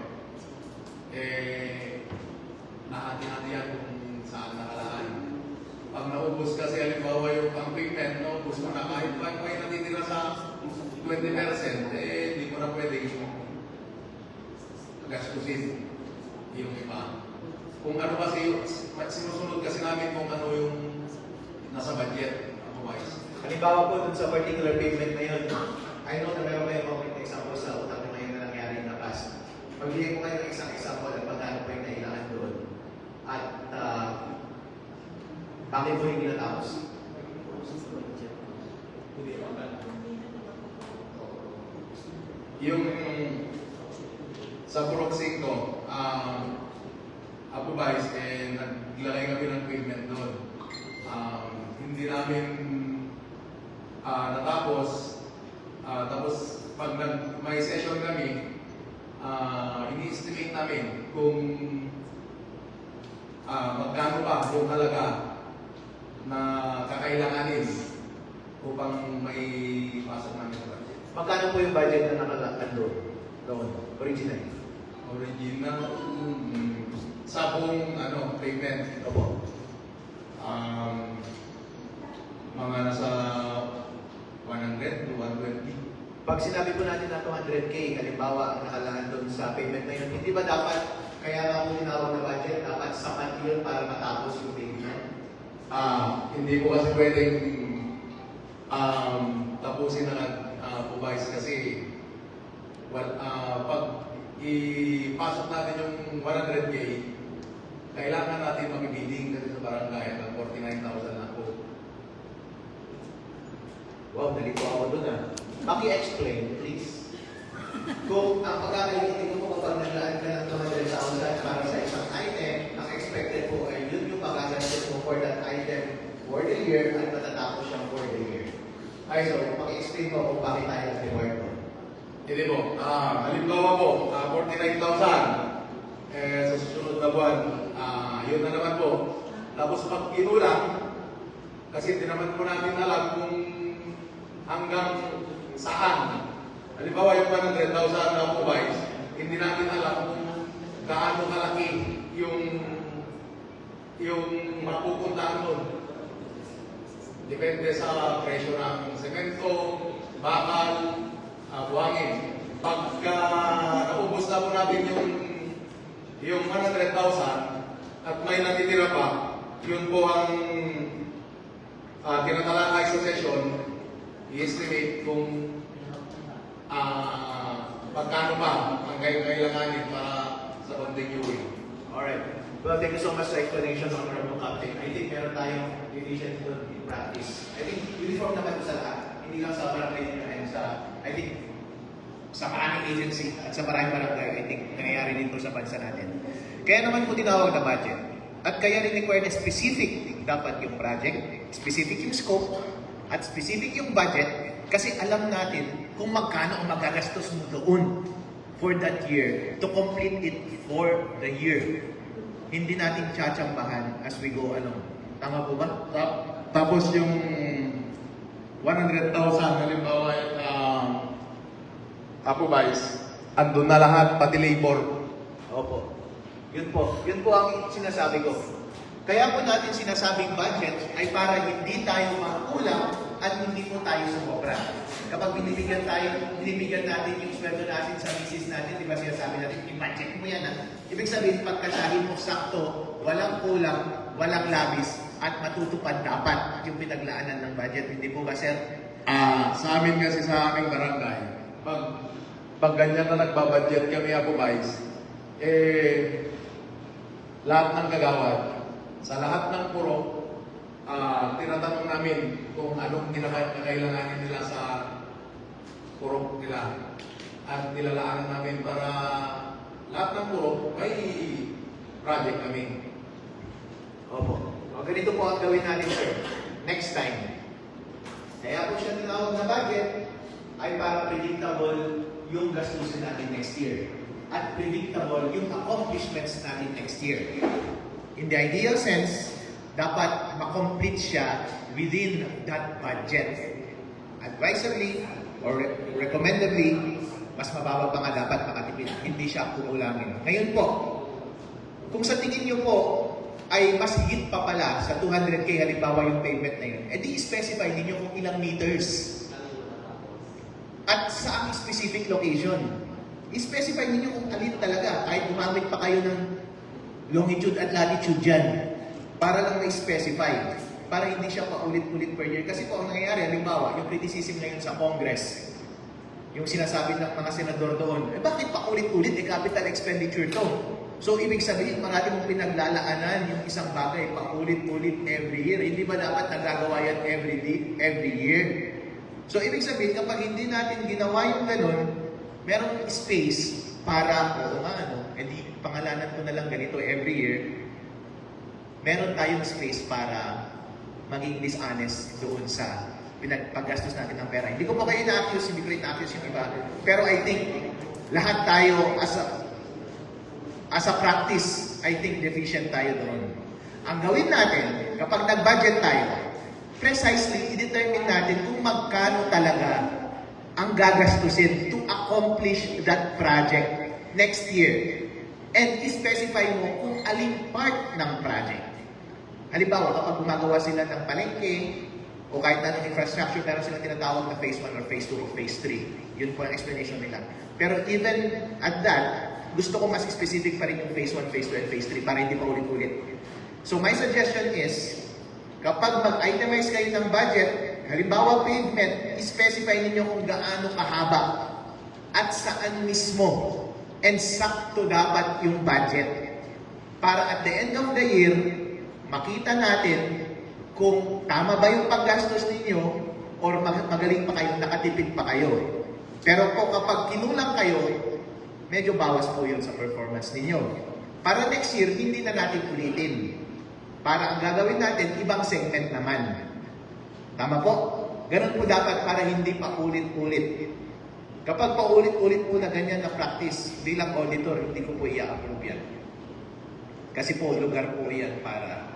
nahati-hati yan kung saan nakalaan. Pag naubos kasi halimbawa yung equipment, naubos mo na kahit pa yung natitira sa 20%, hindi mo na pwede yung gastusin yung iba. Kung ano kasi, sinusunod kasi namin kung ano yung nasa budget, ako Vice. Halimbawa po dun sa particular payment na yun, I know na meron kayong concrete example sa utang na ngayon na nangyari in the past. Magbigay ko kayo ng isang example at magkano po yung nailangan doon. At bakit po hindi natapos? Yung sa Proxy ko, Apo Vice, naglagay kami ng equipment doon. Hindi namin natapos. Tapos pag may session kami, ini-estimate namin kung magkano pa yung halaga na kakailanganin upang may pasok namin sa budget. Magkano po yung budget na nakalakad doon? Originally? Original, sa buong payment, Opo. mga nasa 100 to 120. Pag sinabi po natin na 200K, halimbawa, ang nakalaan doon sa payment na yun, hindi ba dapat, kaya nga po tinawag na budget, dapat sapat yun para matapos yung payment? Hindi ko kasi pwedeng tapusin na Vice kasi pag ipasok natin yung 100K, kailangan natin mag-bidding kasi sa barangay ng 49,000 na po. Wow, nalito ako doon Maki-explain, please. Kung ang pagkakailitin mo kapag naglaan ka ng 200,000 para sa isang item, ang expected po ay yun yung pagkagastos mo for that item for the year at matatapos siyang for the year. Ay, so, maki-explain mo kung bakit tayo nag-reward mo. Hindi po. Halimbawa po, 49,000. Sa susunod na buwan, yun na naman po. Tapos pag kinulang, kasi hindi naman po natin alam kung hanggang saan. Halimbawa yung 100,000 na po Vice, hindi natin alam kung gaano kalaki yung mapupuntahan doon. Depende sa presyo ng semento, bakal, buhangin. Pagka naubos na po natin yung 100,000 at may natitira pa, yun po ang tinatalakay sa session, i-estimate kung pagkano pa ang kailanganin para sa continuing. Alright. Well, thank you so much sa explanation, Honorable Captain. I think meron tayong deficiency doon in practice. I think uniform naman ito sa lahat. Hindi lang sa barangay nyo and I think sa maraming agency at sa maraming barangay, I think nangyayari din po sa bansa natin. Kaya naman po tinawag na budget. At kaya rin required na specific dapat yung project, specific yung scope, at specific yung budget kasi alam natin kung magkano ang magagastos mo doon for that year to complete it for the year. Hindi natin tsatsambahan as we go along. Tama po ba? Tapos yung 100,000 halimbawa Apo Vice, andun na lahat, pati labor. Opo. Yun po ang sinasabi ko. Kaya po natin sinasabing budget ay para hindi tayo makulang at hindi po tayo sumobra. Kapag binibigyan natin yung sweldo natin sa misis natin, di ba sinasabi natin, i-budget mo yan Ibig sabihin, pagkasahin mo sakto, walang kulang, walang labis, at matutupad dapat yung pinaglaanan ng budget. Hindi po ba, sir? Sa amin kasi sa aming barangay, pag ganyan na nagbabudget kami Apo Vice, lahat ng kagawad, sa lahat ng puro, tinatanong namin kung anong kinakailanganin nila sa puro nila. At nilalaanan namin para lahat ng puro may project kami. Opo. O, ganito po ang gawin natin, sir. Next time. Kaya po siya tinawag na budget ay para predictable yung gastusin natin next year. At predictable yung accomplishments natin next year. In the ideal sense, dapat makomplete siya within that budget. Advisedly or recommendably, mas mababa pa nga dapat makatipid. Hindi siya kukulangin. Ngayon po, kung sa tingin nyo po ay mas higit pa pala sa 200K halimbawa yung payment na yun, edi specify ninyo kung ilang meters at sa ang specific location. I-specify ninyo kung alin talaga, kahit gumamit pa kayo ng longitude at latitude dyan, para lang na-specify, para hindi siya paulit-ulit per year. Kasi po ang nangyayari, halimbawa, yung criticism ngayon sa Congress, yung sinasabi ng mga senador doon, bakit paulit-ulit? Capital expenditure to. So, ibig sabihin, marami mong pinaglalaanan yung isang bagay, paulit-ulit every year. Hindi ba dapat nagagawa yan every year? So, ibig sabihin, kapag hindi natin ginawa yung ganun, merong space para, hindi pangalanan ko na lang ganito every year, meron tayong space para maging dishonest doon sa pinagpaggastos natin ng pera. Hindi ko po kayo na-accuse, hindi ko rin na-accuse yung iba. Pero I think, lahat tayo, as a practice, I think deficient tayo doon. Ang gawin natin, kapag nag-budget tayo, precisely, i-determine natin kung magkano talaga ang gagastusin to accomplish that project next year. And i-specify mo kung aling part ng project. Halimbawa, kapag gumagawa sila ng palengke, o kahit anong infrastructure, meron silang tinatawag na phase 1 or phase 2 or phase 3. Yun po ang explanation nila. Pero even at that, gusto ko mas specific pa rin yung phase 1, phase 2, and phase 3 para hindi pa ulit-ulit. So my suggestion is, kapag mag-itemize kayo ng budget, halimbawa pavement, i-specify ninyo kung gaano kahaba at saan mismo and sakto dapat yung budget. Para at the end of the year, makita natin kung tama ba yung paggastos ninyo or magaling pa kayo, nakatipid pa kayo. Pero po kapag kinulang kayo, medyo bawas po yun sa performance ninyo. Para next year, hindi na natin ulitin. Para ang gagawin natin, ibang segment naman. Tama po? Ganun po dapat para hindi pa ulit-ulit. Kapag pa ulit-ulit po na ganyan na practice, bilang auditor, hindi ko po i-approve yan. Kasi po, lugar po yan para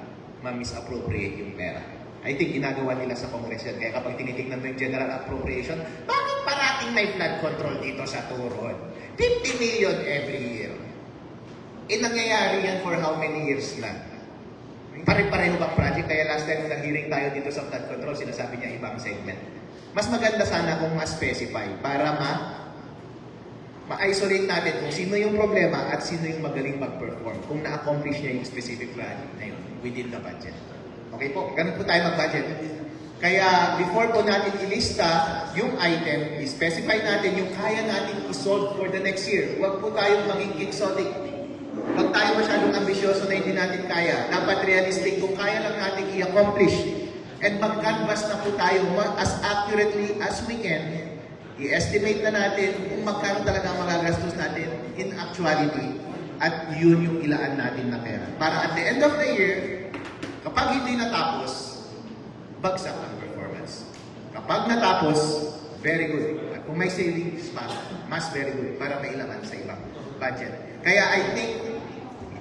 ma-misappropriate yung pera. I think ginagawa nila sa Congress yan. Kaya kapag tinitignan mo yung general appropriation, bakit parating may flood control dito sa Turon? 50 million every year. Nangyayari yan for how many years na? Pare-pareho bang project? Kaya last time nung nag-hearing tayo dito sa flood control, sinasabi niya ibang segment. Mas maganda sana kung ma-specify para ma-isolate natin kung sino yung problema at sino yung magaling mag-perform kung na-accomplish niya yung specific project na yun within the budget. Okay po? Ganun po tayo mag-budget. Kaya before po natin ilista yung item, i-specify natin yung kaya natin i-solve for the next year. Huwag po tayong maging quixotic. Huwag tayo masyadong ambisyoso na hindi natin kaya. Dapat realistic kung kaya lang natin i-accomplish. And mag-canvas na po tayo as accurately as we can. I-estimate na natin kung magkano talaga ang magagastos natin in actuality. At yun yung ilaan natin na pera. Para at the end of the year, kapag hindi natapos, bagsak ang performance. Kapag natapos, very good. At kung may savings pa, mas very good para may ilaman sa ibang budget. Kaya I think,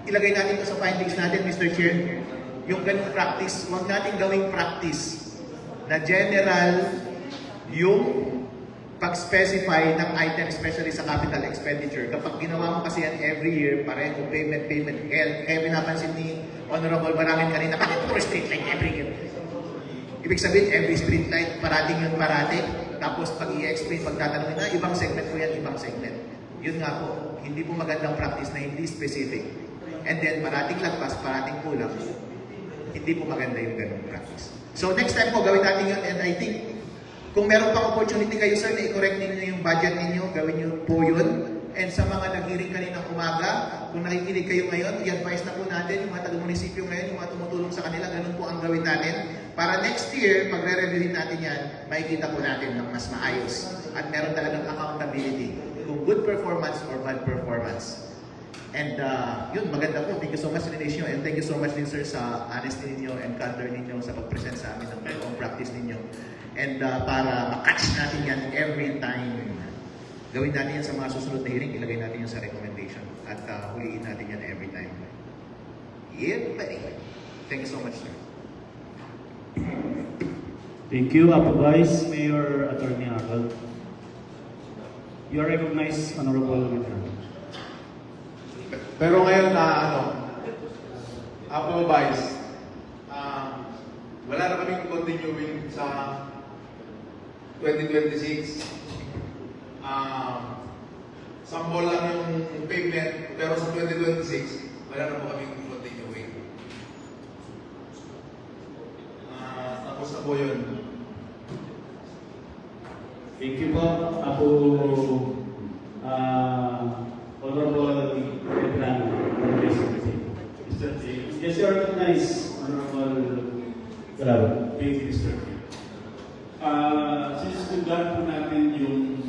ilagay natin ito sa findings natin, Mr. Chair, yung ganung practice, huwag natin gawing practice na general yung pag-specify ng item, especially sa capital expenditure. Kapag ginawa mo kasi yan every year, pareho payment, kaya pinapansin ni Honorable Marangin kanina, bakit puro street light every year? Ibig sabihin, every street light, parating yun parati. Tapos pag i-explain, pagtatanungin na, ibang segment po yan, ibang segment. Yun nga po, hindi po magandang practice na hindi specific. And then, parating lagpas, parating kulang. Hindi po maganda yung ganung practice. So next time po, gawin natin yun. And I think, kung meron pang opportunity kayo, sir, na i-correct ninyo yung budget ninyo, gawin nyo po yun. And sa mga nag-hearing kaninang umaga, kung nakikinig kayo ngayon, i-advise na po natin yung mga taga-munisipyo ngayon, yung mga tumutulong sa kanila, ganun po ang gawin natin. Para next year, pag re-reviewin natin yan, makikita po natin ng mas maayos. At meron talagang accountability kung good performance or bad performance. And yun, maganda po. Thank you so much, Renisio. And thank you so much din, sir, sa honesty ninyo and candor ninyo sa pag-present sa amin ng totoong practice ninyo. And para makatch natin yan every time, gawin natin yan sa mga susunod na hearing, ilagay natin yan sa recommendation. At huliin natin yan every time. Yeah, buddy. Thank you so much, sir. Thank you, Apo Vice Mayor Attorney Harold. You are recognized, Honorable Member. Pero ngayon na Apo Vice, wala na kaming continuing sa 2026. Sambol lang yung payment, pero sa 2026, wala na po kaming continuing. Tapos na po yun. Thank you po, Apo Honorable Member. Yes, you are recognized, Honorable Galaro. Thank you, Mr. Chair. Since tunggal po natin yung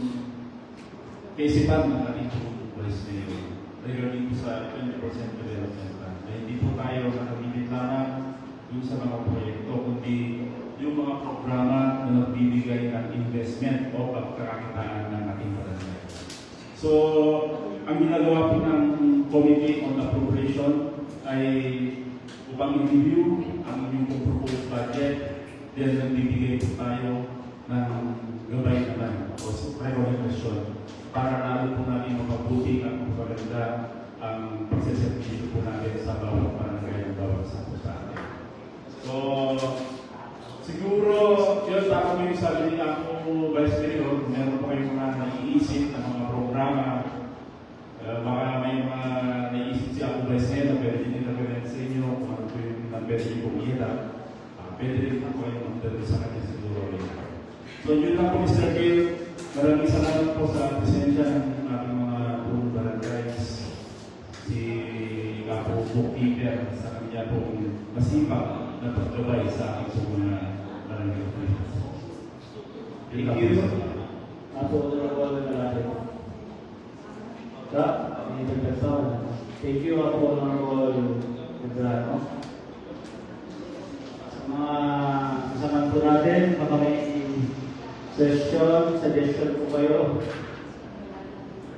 kaisipan ng ating Vice Mayor regarding po sa 20% development plan, na hindi po tayo nakabibig lang yung sa mga proyekto, kundi yung mga programa na nagbibigay ng investment o pagkakakitaan ng ating barangay. So, ang ginagawa po ng Committee on Appropriation ay upang i-review ang inyong proposed budget, then nagbibigay po tayo ng gabay naman o recommendation para lalo po natin mapabuti at magpaganda ang pagseservisyo po natin sa bawat barangay at bawat sa atin. So, siguro, yun, tama mo yung sabi ni ako, Vice Mayor, meron pa kayong mga naiisip na mga programa. Baka may mga naiisip si ako, Vice Mayor, na pwede din i-recommend sa inyo kung ano po yung pwede yung kumita. Pwede rin po kayo magdalo sa kanya siguro. So, yun lang po, Mr. Chair. Maraming salamat po sa presensya ng ating mga buong barangays. Si Apo Bookkeeper sa kanya pong masipag na pagkabay sa aking sa mga barangay officials. Thank you, Apo Honorable Galaro. Thank you, Apo Honorable Galaro. Mga kasama po natin, baka may suggestion po kayo.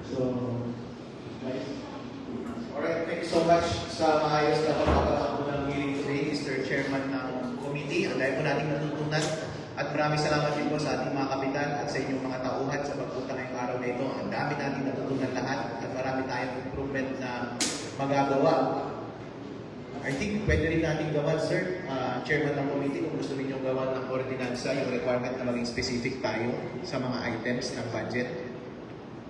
So, guys. Alright, thank you so much sa maayos na pagkakatakbo ng hearing today, Mr. Chairman ng committee. Ang dahil po nating natutunan at maraming salamat din po sa ating mga kapitan at sa inyong mga tauhan sa pagpunta ngayong araw na ito. Ang dami natin natutunan lahat at marami tayong improvement na magagawa. I think pwede rin natin gawan, sir, Chairman ng committee, kung gusto ninyong gawan ng ordinansa, yung requirement na maging specific tayo sa mga items ng budget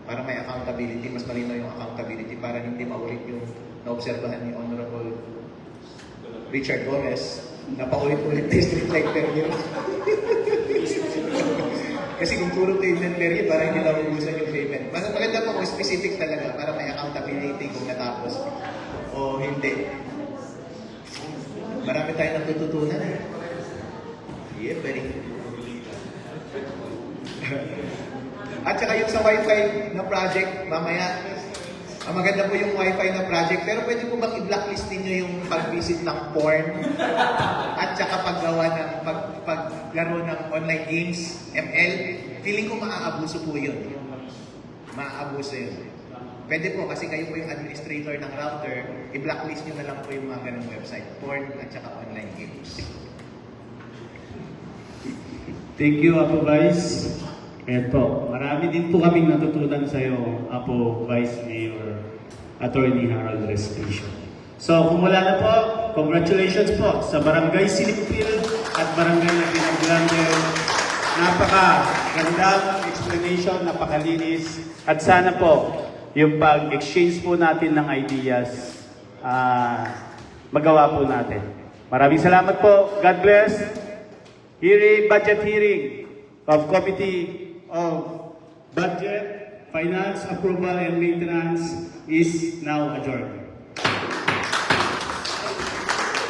para may accountability, mas malinaw yung accountability para hindi maulit yung naobserbahan ni Honorable Richard Gomez na paulit-ulit na street light permit. Kasi kung puro payment permit, parang hindi lang ubusan yung payment. Mas maganda po kung specific talaga para may accountability kung natapos o hindi. Marami tayong natututunan. Yeah, very good. At saka yung sa Wi-Fi na project, mamaya, maganda po yung Wi-Fi na project, pero pwede po bang i-blacklist ninyo yung pag-visit ng porn at saka paggawa ng paglaro ng online games, ML? Feeling ko maaabuso po yun. Maaabuso yun. Pwede po, kasi kayo po yung administrator ng router, i-blacklist nyo na lang po yung mga ganong website, porn at saka online games. Thank you, Apo Vice. Ayan po, marami din po kaming natutunan sa iyo, Apo Vice Mayor Attorney Harold Restoration. So, kung wala na po, congratulations po sa Barangay Silipil at Barangay Laguna Grande. Napaka-gandang explanation, napakalinis. At sana po, yung pag-exchange po natin ng ideas, magawa po natin. Maraming salamat po. God bless. Budget hearing of Committee of Budget, Finance, Approval, and Maintenance is now adjourned.